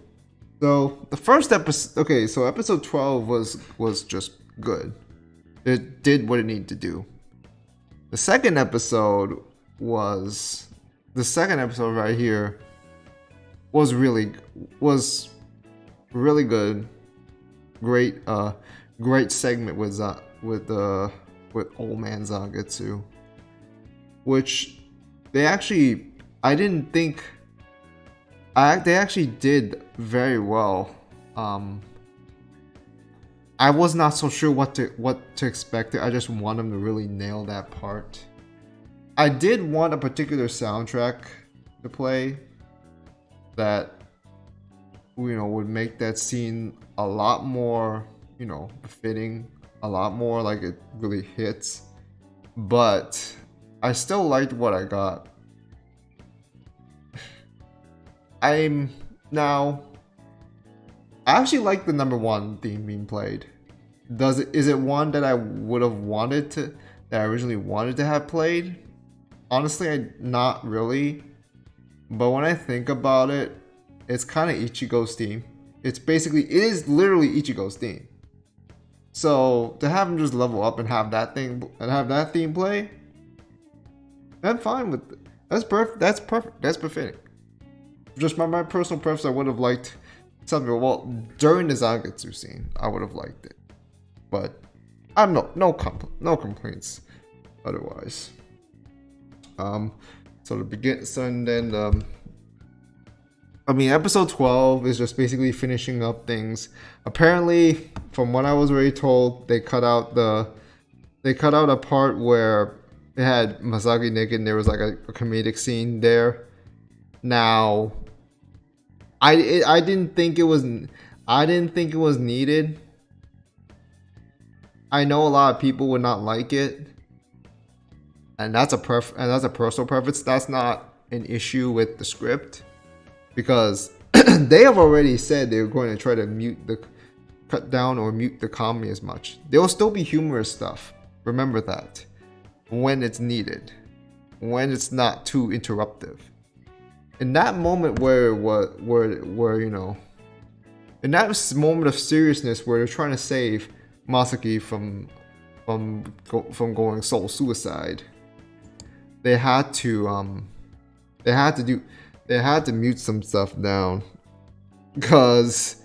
So the first episode, okay, so episode 12 was just good. It did what it needed to do. The second episode right here was really good. Great segment with Old Man Zangetsu, which I didn't think they actually did very well. I was not so sure what to expect. I just want them to really nail that part. I did want a particular soundtrack to play that, you know, would make that scene a lot more, you know, befitting, a lot more like it really hits. But I still liked what I got. I actually like the #1 theme being played. Is it one that I would have wanted to, that I originally wanted to have played? Honestly, not really. But when I think about it, it's kind of Ichigo's theme. It is literally Ichigo's theme. So to have him just level up and have that theme play, I'm fine with it. That's perfect. That's perfect. That's befitting. Just my personal preference, I would have liked something. Well, during the Zangetsu scene, I would have liked it. But I'm no complaints otherwise. So then episode 12 is just basically finishing up things. Apparently, from what I was already told, they cut out a part where it had Masaki naked and there was like a comedic scene there. Now, I didn't think it was needed. I know a lot of people would not like it, and that's a personal preference. That's not an issue with the script, because they have already said they're going to try to cut down or mute the comedy as much. There will still be humorous stuff. Remember that, when it's needed, when it's not too interruptive. In that moment where you know, in that moment of seriousness where they're trying to save Masaki from going soul suicide, they had to mute some stuff down. Because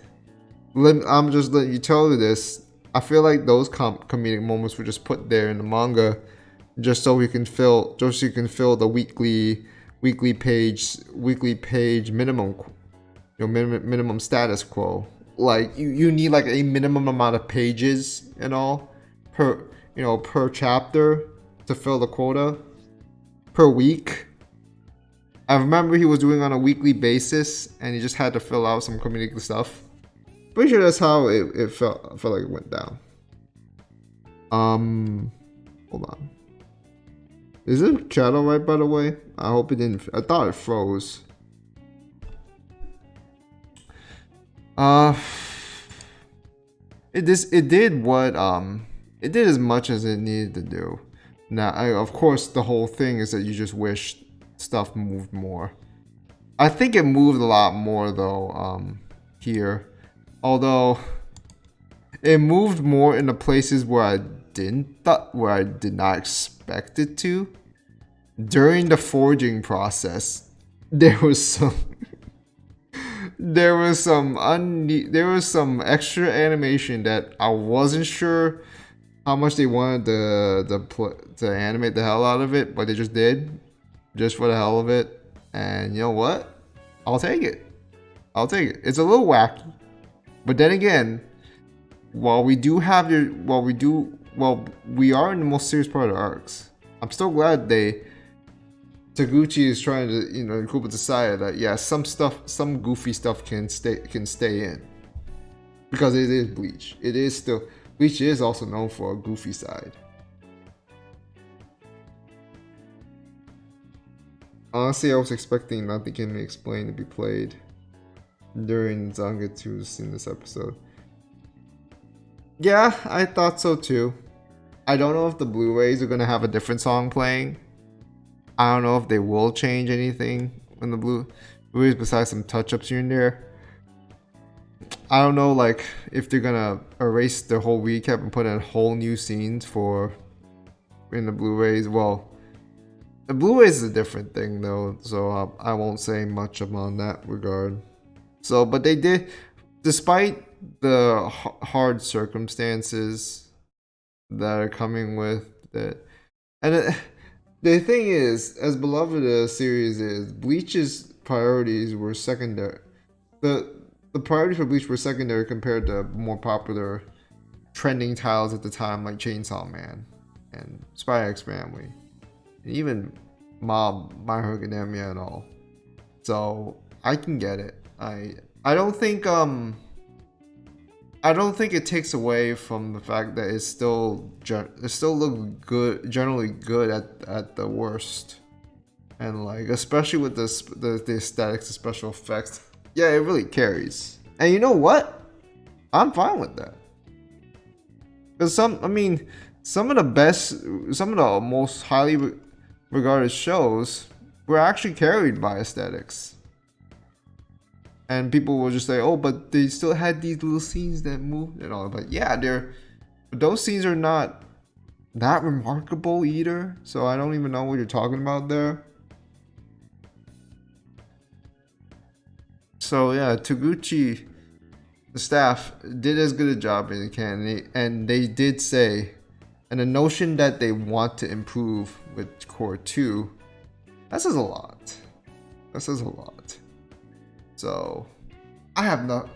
I'm just letting you tell you this, I feel like those comedic moments were just put there in the manga just so you can fill the weekly page minimum, you know, minimum status quo. Like you need like a minimum amount of pages and all per chapter to fill the quota per week. I remember he was doing on a weekly basis and he just had to fill out some comedic stuff. Pretty sure that's how it felt. I felt like it went down. Hold on. Is it shadow right, by the way? I hope it didn't. I thought it froze. It did as much as it needed to do. Now, of course, the whole thing is that you just wish stuff moved more. I think it moved a lot more though. Here, although it moved more in the places where I did not expect it to. During the forging process, there was some extra animation that I wasn't sure how much they wanted to animate the hell out of it, but they just did, just for the hell of it. And you know what? I'll take it. It's a little wacky, but then again, we are in the most serious part of the arcs. I'm still glad Taguchi is trying to, you know, Kuba decided that yeah, some goofy stuff can stay in, because it is Bleach. Bleach is also known for a goofy side. Honestly, I was expecting Nothing Can Be Explained to be played during Zangetsu's in this episode. Yeah, I thought so too. I don't know if the Blu-rays are gonna have a different song playing. I don't know if they will change anything in the Blu-rays besides some touch-ups here and there. I don't know, like, if they're gonna erase the whole recap and put in whole new scenes in the Blu-rays. Well, the Blu-rays is a different thing though, so I won't say much on that regard. So, but they did, despite the hard circumstances that are coming with it, and The thing is, as beloved as series is, Bleach's priorities were secondary. The priorities for Bleach were secondary compared to more popular trending titles at the time like Chainsaw Man and Spy X Family, and even Mob, My Hero Academia and all. So I can get it. I don't think it takes away from the fact that it still looks good, generally good at the worst, and like especially with the aesthetics, the special effects. Yeah, it really carries. And you know what? I'm fine with that. Because some of the most highly regarded shows were actually carried by aesthetics. And people will just say, oh, but they still had these little scenes that moved and all. But yeah, those scenes are not that remarkable either. So I don't even know what you're talking about there. So yeah, Taguchi, the staff, did as good a job as they can. And they did say, and the notion that they want to improve with Cour 2, that says a lot. That says a lot. So, I have not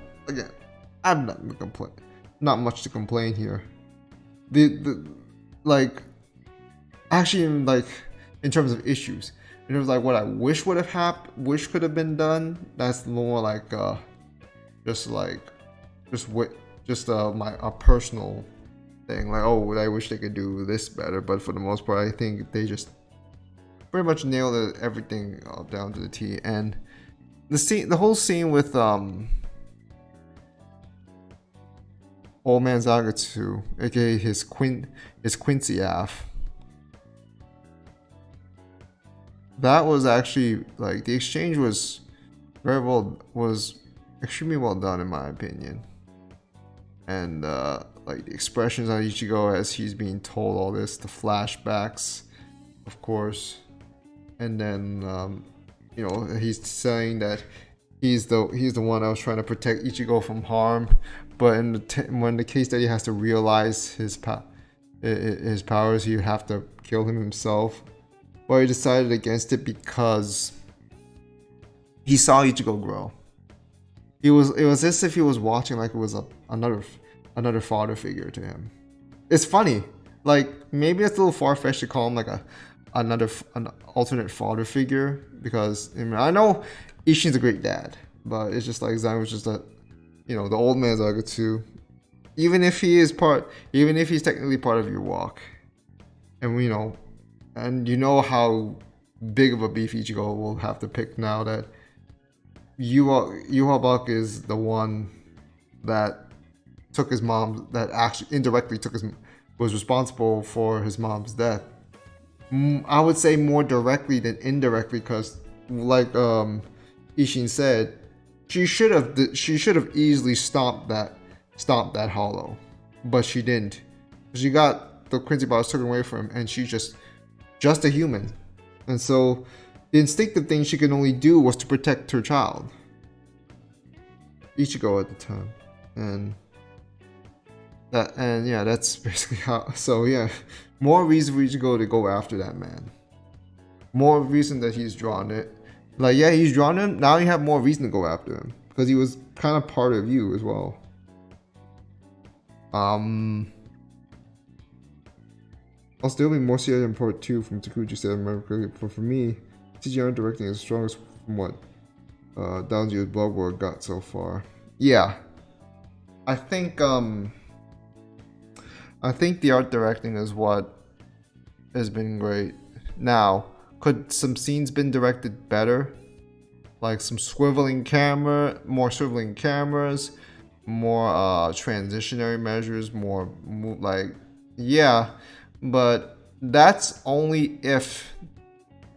much to complain here. Actually, in terms of issues, in terms of like what I wish would have happened, wish could have been done. That's more like a personal thing. Like, oh, I wish they could do this better. But for the most part, I think they just pretty much nailed everything down to the T. And the whole scene with Old Man Zagatsu, aka his Quincy Af. That was actually like the exchange was extremely well done in my opinion. And like the expressions on Ichigo as he's being told all this, the flashbacks, of course, and then he's saying that he's the one that was trying to protect Ichigo from harm, but when the case that he has to realize his powers, he would have to kill him himself. But he decided against it because he saw Ichigo grow. It was as if he was watching like it was another father figure to him. It's funny, like maybe it's a little far-fetched to call him like an alternate father figure, because I know Ishin's a great dad, but it's just like Zan was just the old man Zagatsu. Even if he's technically part of your walk, and you know how big of a beef Ichigo will have to pick now that Yuhabak is the one that took his mom, that actually indirectly was responsible for his mom's death. I would say more directly than indirectly, because like Ishin said, she should have easily stomped that hollow, but she didn't. She got the Quincy powers taken away from him, and she's just a human. And so the instinctive thing she could only do was to protect her child, Ichigo at the time. And that's basically how. So yeah, more reason for Ichigo to go after that man. More reason that he's drawn it. Like, yeah, he's drawn him. Now you have more reason to go after him, because he was kind of part of you as well. I'll still be more CI in part 2 from Takuchi said, but for me, CGI directing is strongest from what Downzio's blog work got so far. Yeah, I think the art directing is what has been great. Now, could some scenes been directed better? Like some more swiveling cameras, more transitionary measures, more yeah. But that's only if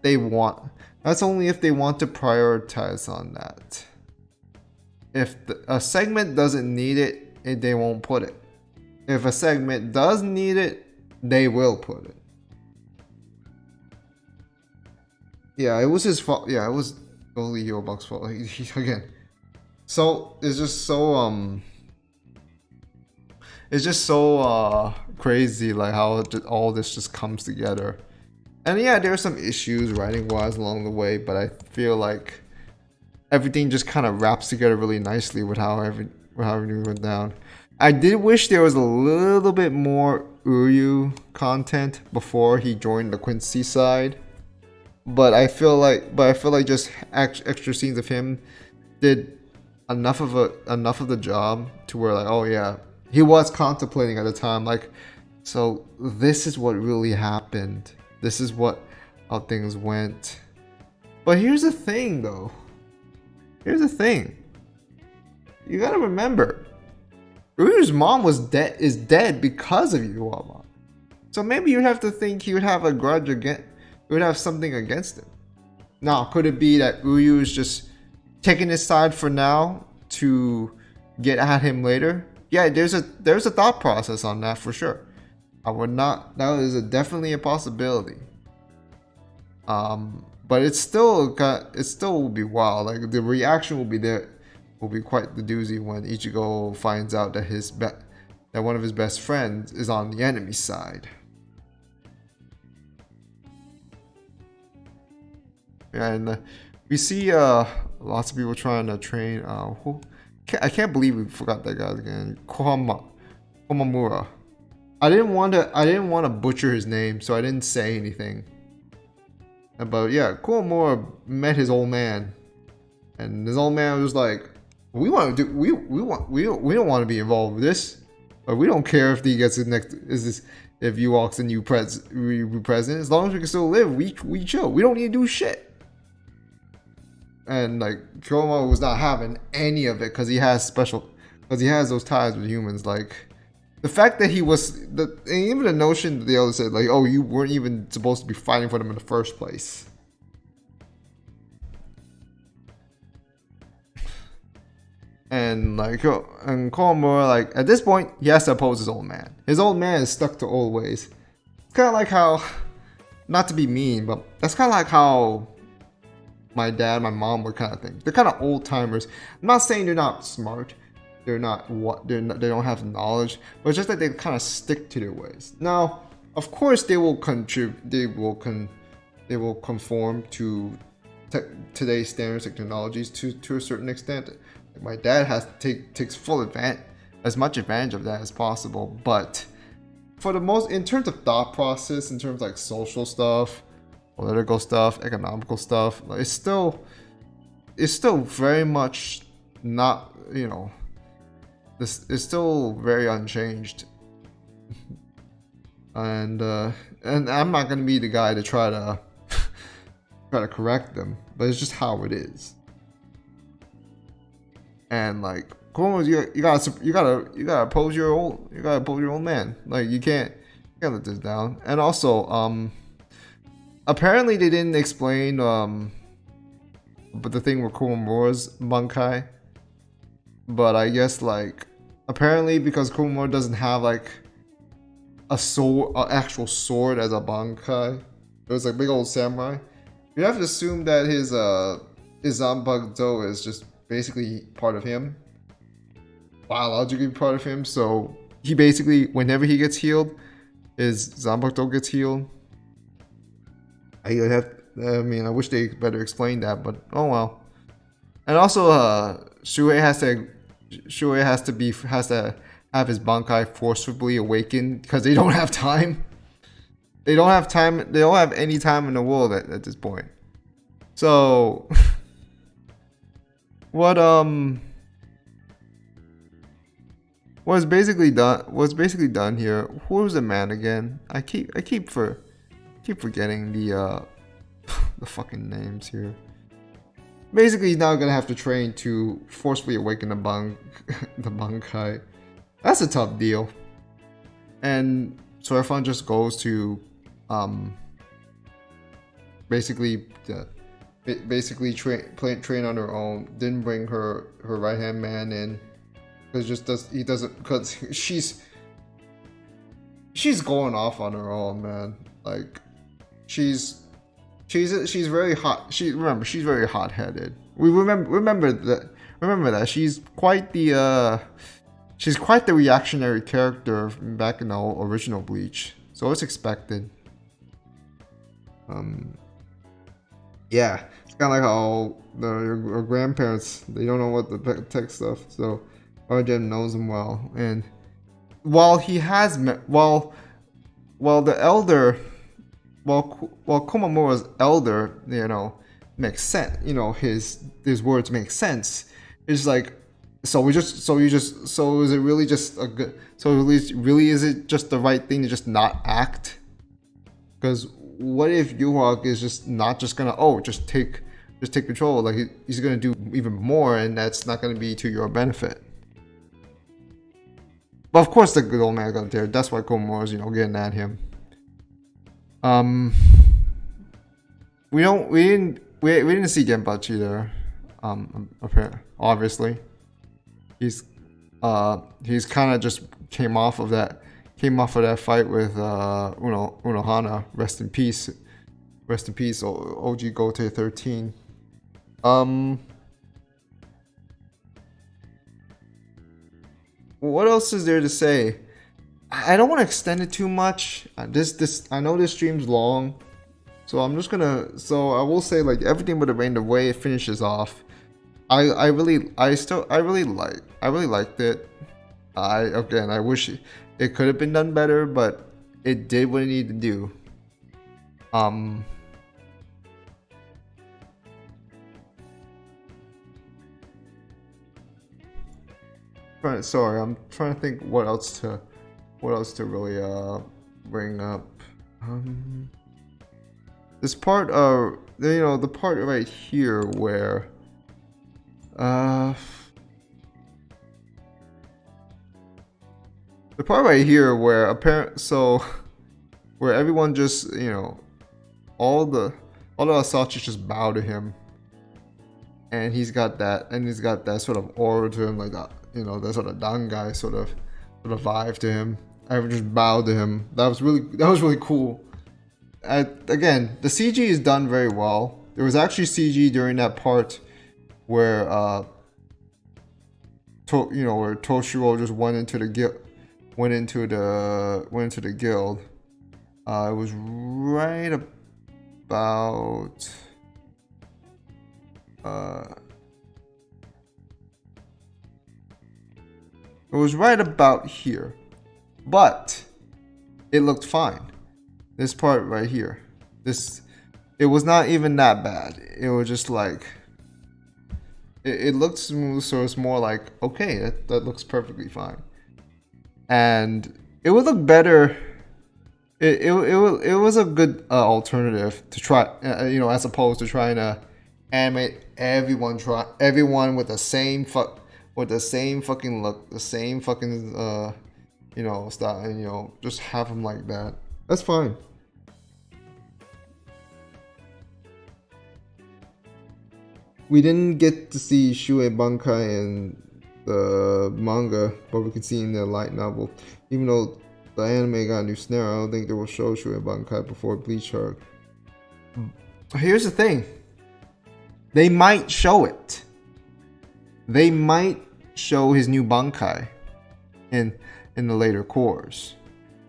they want to prioritize on that. If a segment doesn't need it, they won't put it. If a segment does need it, they will put it. Yeah, it was his fault. Yeah, it was totally Yobak's fault. Again, so it's just so crazy, like how all this just comes together. And yeah, there are some issues writing wise along the way, but I feel like everything just kind of wraps together really nicely with how everything went down. I did wish there was a little bit more Uryu content before he joined the Quincy side, but I feel like just extra scenes of him did enough of the job to where, like, oh yeah, he was contemplating at the time, like, so this is what really happened. This is how things went. But here's the thing, though. Here's the thing. You gotta remember, Uryu's mom is dead because of Yuama. So maybe you'd have to think he would have a grudge against, would have something against him. Now, could it be that Uryu is just taking his side for now to get at him later? Yeah, there's a thought process on that for sure. I would not. That is definitely a possibility. But it still will be wild. Like, the reaction will be quite the doozy when Ichigo finds out that that one of his best friends is on the enemy side. And we see lots of people trying to train. I can't believe we forgot that guy again. Komamura. I didn't want to butcher his name, so I didn't say anything. But yeah, Komamura met his old man, and his old man was like, we don't want to be involved with this, but we don't care if he gets the next if you walks the new president, as long as we can still live, we chill. We don't need to do shit. And like, Komamura was not having any of it because he has those ties with humans. Like, the fact that even the notion that they all said, like, oh, you weren't even supposed to be fighting for them in the first place. And like, and Komamura, like, at this point, he has to oppose his old man. His old man is stuck to old ways. It's kind of like how, not to be mean, but that's kind of like how my dad, my mom were kind of thing. They're kind of old timers. I'm not saying they're not smart. They don't have knowledge, but it's just that they kind of stick to their ways. Now, of course, they will contribute. They will conform to today's standards and technologies to a certain extent. My dad takes full as much advantage of that as possible. But for the most, in terms of thought process, in terms of like social stuff, political stuff, economical stuff, like, it's still very much not, you know. This is still very unchanged, and I'm not gonna be the guy to try to correct them, but it's just how it is. And like, you gotta oppose your old man. Like, you can't let this down. And also, apparently they didn't explain but the thing with Komamura's Bankai. But I guess, like, apparently because Komamura doesn't have like an actual sword as a Bankai, it was like big old samurai. You have to assume that his Zanpakuto is just basically part of him, biologically part of him. So he basically, whenever he gets healed, his Zanpakuto gets healed. I wish they better explain that, but oh well. And also, Shuei has to have his Bankai forcibly awakened because they don't have time. They don't have time. They don't have any time in the world at this point. So, what's basically done here? Who's the man again? I keep forgetting the the fucking names here. Basically, he's now gonna have to train to forcefully awaken the Bankai. That's a tough deal. And Sorafan just goes to basically train on her own. Didn't bring her right hand man in because she's going off on her own, man. Like, she's very hot. She's very hot headed. We remember that she's quite the reactionary character back in the original Bleach. So it's expected. Yeah, it's kind of like how your grandparents, they don't know what the tech stuff, so Arjun knows him well. And while he has met, while the elder, while Komamura's elder, makes sense. His words make sense. It's like, so is it really just a good? So really is it just the right thing to just not act? Because what if Yuhawk is just not just gonna just take control? Like he's gonna do even more, and that's not gonna be to your benefit. But of course, the good old man got there. That's why Komamura's getting at him. We didn't see Genpachi there. Apparently, obviously, he's kind of just came off of that fight with Unohana. Rest in peace, OG Gote 13. What else is there to say? I don't want to extend it too much. This I know this stream's long, so I'm just gonna. So I will say, like, everything but the rain, the way it finishes off, I really liked it. I wish it could have been done better, but it did what it needed to do. Sorry, I'm trying to think what else to really bring up. This part of the part right here where the part right here where where everyone just all the Asachis just bow to him, and he's got that sort of aura to him, like that that sort of Dangai sort of vibe to him. I would just bow to him. That was really cool. Again, the CG is done very well. There was actually CG during that part where where Toshiro just went into the guild. It was right about it was right about here, but it looked fine. This part right here, it was not even that bad. It was just like it looked smooth, so it's more like, okay, that looks perfectly fine, and it would look better. It was a good alternative to try, as opposed to trying to animate everyone with the same fucking look, the same fucking style, and just have them like that. That's fine. We didn't get to see Shue Bankai in the manga, but we can see in the light novel. Even though the anime got a new snare, I don't think they will show Shue Bankai before Bleach arc. Here's the thing. They might show it. They might show his new Bankai in the later cours.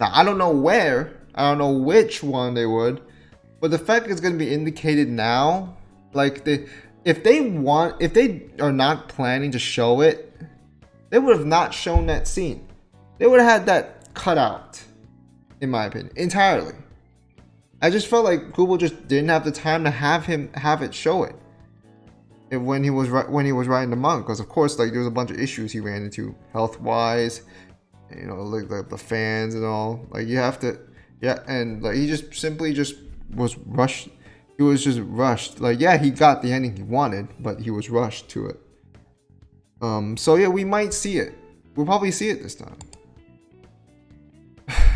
Now, I don't know where. I don't know which one they would. But the fact it's going to be indicated now, like, if they are not planning to show it, they would have not shown that scene. They would have had that cut out, in my opinion, entirely. I just felt like Google just didn't have the time to have it show it. When he was writing the manga, because of course, like, there was a bunch of issues he ran into health wise, like the fans and all. Like, you have to, and like he just simply was rushed. He was just rushed. Like, yeah, he got the ending he wanted, but he was rushed to it. So yeah, we might see it. We'll probably see it this time.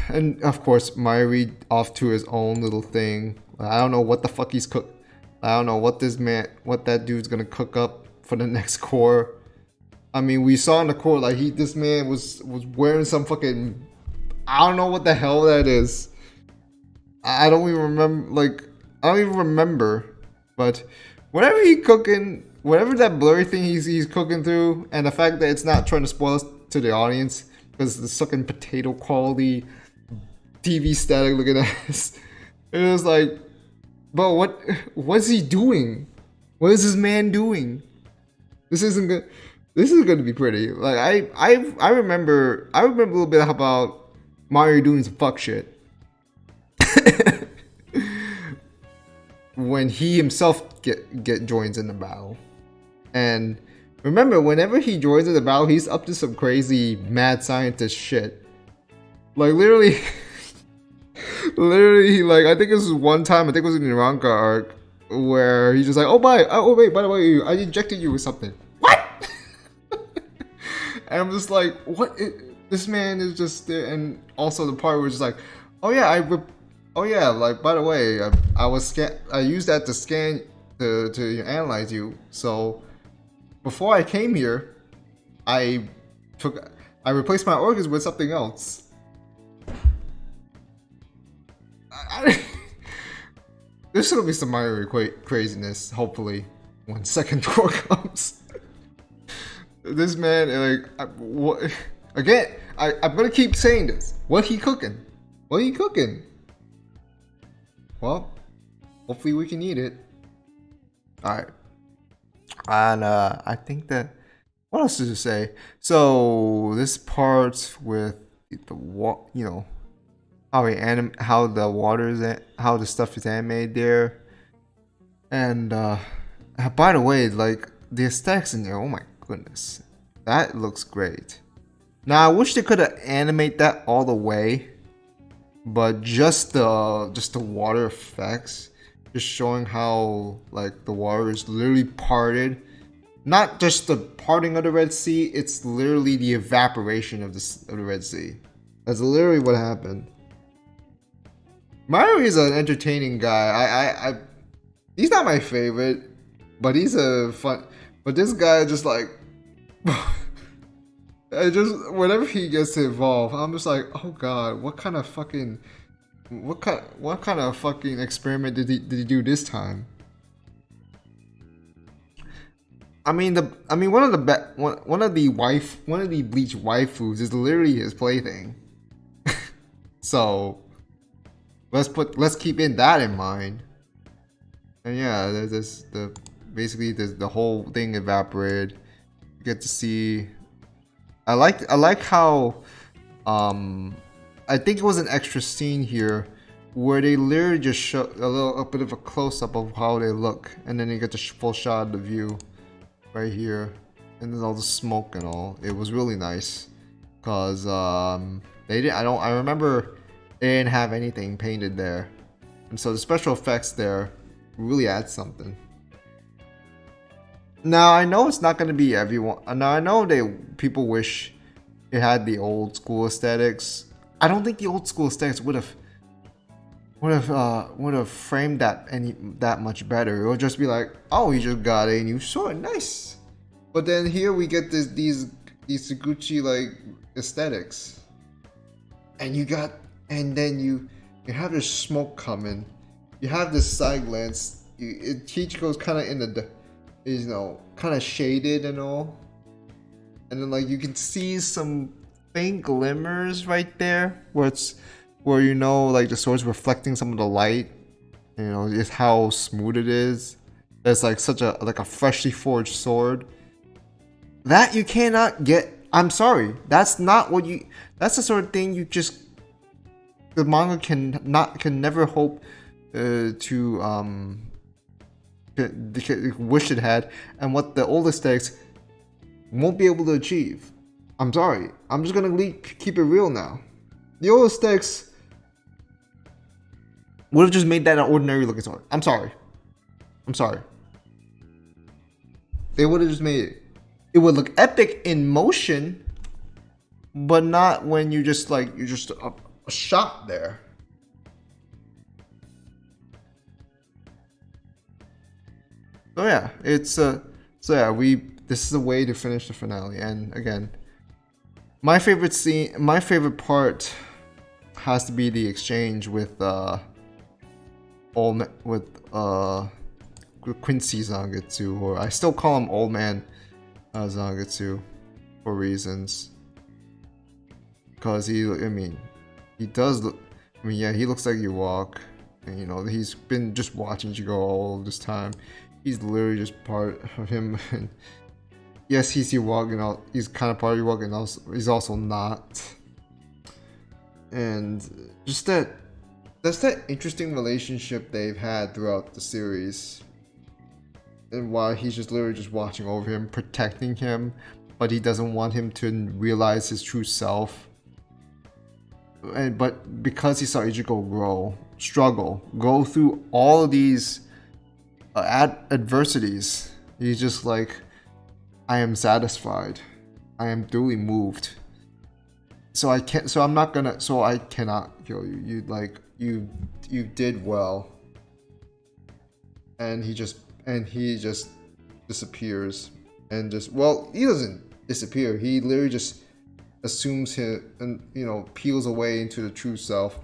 And of course, Mairi off to his own little thing. I don't know what the fuck he's cooked. I don't know what that dude's gonna cook up for the next Cour. I mean, we saw in the Cour, like, this man was wearing some fucking, I don't know what the hell that is. I don't even remember, but whatever that blurry thing he's cooking through, and the fact that it's not trying to spoil us to the audience because the fucking potato quality TV static looking at us, it was like, But what's he doing? What is this man doing? This isn't good. This is going to be pretty. Like I remember a little bit about Mario doing some fuck shit when he himself get joins in the battle. And remember, whenever he joins in the battle, he's up to some crazy mad scientist shit. Like literally, like I think this was one time. I think it was in the Iranka arc where he's just like, oh wait, by the way, I injected you with something. What? And I'm just like, what? This man is just there. And also the part where it's just like, oh yeah, like by the way, I used that to scan to analyze you. So before I came here, I replaced my organs with something else. There's gonna be some Mario craziness, hopefully, when second tour comes. This man, like, I'm gonna keep saying this. What he cooking? What he cooking? Well, hopefully we can eat it. All right, and I think that. What else did you say? So this part with the how the water is, how the stuff is animated there, and by the way, like the aesthetics in there, oh my goodness, that looks great. Now I wish they could have animated that all the way, but just the water effects, just showing how like the water is literally parted, not just the parting of the Red Sea, it's literally the evaporation of the Red Sea. That's literally what happened. Mario is an entertaining guy. He's not my favorite, but he's a fun. But this guy just like, whenever he gets to evolve, I'm just like, oh god, what kind of fucking experiment did he do this time? One of the Bleach waifus is literally his plaything. So let's keep that in mind. And yeah, there's the whole thing evaporated. You get to see. I like how I think it was an extra scene here where they literally just show a bit of a close up of how they look, and then you get the full shot of the view right here, and there's all the smoke and all. It was really nice because they didn't. I remember they didn't have anything painted there, and so the special effects there really add something. Now I know it's not going to be everyone. Now I know people wish it had the old school aesthetics. I don't think the old school aesthetics would have framed that much better. It would just be like, oh, he just got a new sword, nice. But then here we get these Saguchi like aesthetics, and then you have this smoke coming. You have this side glance. Chichiko's kind of in the, kind of shaded and all, and then like you can see some faint glimmers right there where like the sword's reflecting some of the light. Just how smooth it is. It's like such a freshly forged sword that you cannot get. I'm sorry, that's not what you. That's the sort of thing the manga can never hope to wish it had, and what the old aesthetics won't be able to achieve. I'm sorry. I'm just gonna keep it real now. The old aesthetics would have just made that an ordinary looking sword. I'm sorry. They would have just made it. It would look epic in motion, but not when you're just a shot there. So yeah, this is a way to finish the finale. And again, my favorite part has to be the exchange with Quincy Zangetsu, or I still call him Old Man Zangetsu for reasons. Because he looks like you walk. And, you know, he's been just watching Ichigo all this time. He's literally just part of him. And yes, he's walking out. He's kind of part of Ewok, and also he's also not. And just that's that interesting relationship they've had throughout the series. And why he's just literally just watching over him, protecting him, but he doesn't want him to realize his true self. But because he saw Ichigo go through all of these adversities, he's just like, I am satisfied. I am duly moved. So I cannot kill you. You did well. And he just disappears. And just, well, he doesn't disappear. He literally just assumes him and, you know, peels away into the true self.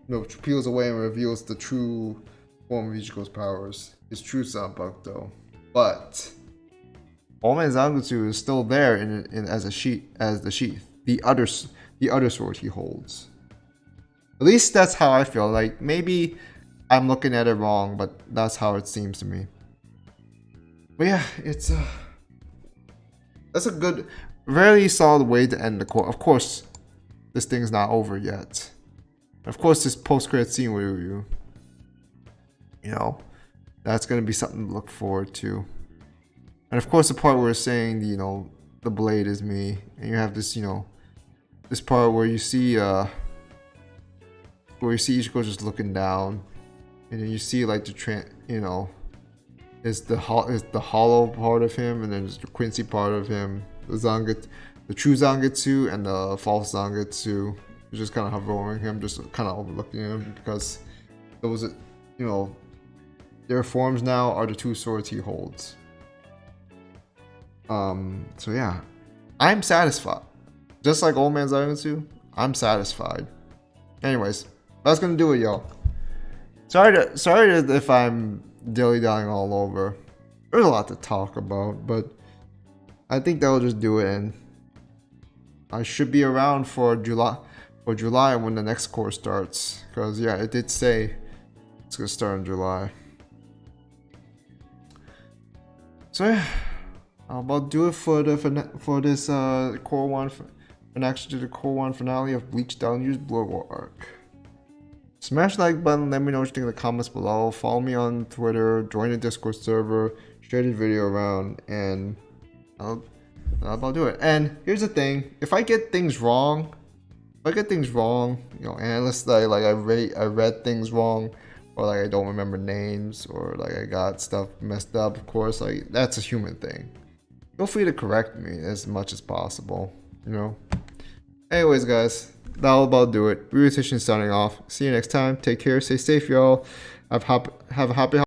You know, peels away and reveals the true form of Ichigo's powers. His true Zanpakuto. But Old Man Zangetsu is still there as the sheath. The other sword he holds. At least that's how I feel. Like, maybe I'm looking at it wrong, but that's how it seems to me. But yeah, that's a good, very solid way to end the court. Of course, this thing's not over yet. Of course, this post-credit scene with you know, that's gonna be something to look forward to. And of course, the part where it's saying, you know, the blade is me, and you have this, you know, this part where you see Ichigo just looking down, and then you see like you know, is the hollow part of him, and then there's the Quincy part of him, the true Zangetsu and the false Zangetsu. You're just kind of hovering him, just kind of overlooking him, because those, you know, their forms now are the two swords he holds. So yeah, I'm satisfied. Just like Old Man Zangetsu, I'm satisfied. Anyways, that's gonna do it, y'all. Sorry if I'm dilly-dallying all over. There's a lot to talk about, but I think that'll just do it, and I should be around for July when the next course starts. Because yeah, it did say it's gonna start in July. So yeah, I'll about do it for this Cour 1 reaction to the Cour 1 finale of Bleach TYBW's Blood War arc. Smash the like button, let me know what you think in the comments below, follow me on Twitter, join the Discord server, share this video around, and I'll about do it. And here's the thing, if I get things wrong, you know, analysts like I read things wrong, or like I don't remember names, or like I got stuff messed up, of course, like that's a human thing. Feel free to correct me as much as possible, you know. Anyways, guys, that'll about do it. Reutition signing off. See you next time. Take care. Stay safe, y'all. Have a happy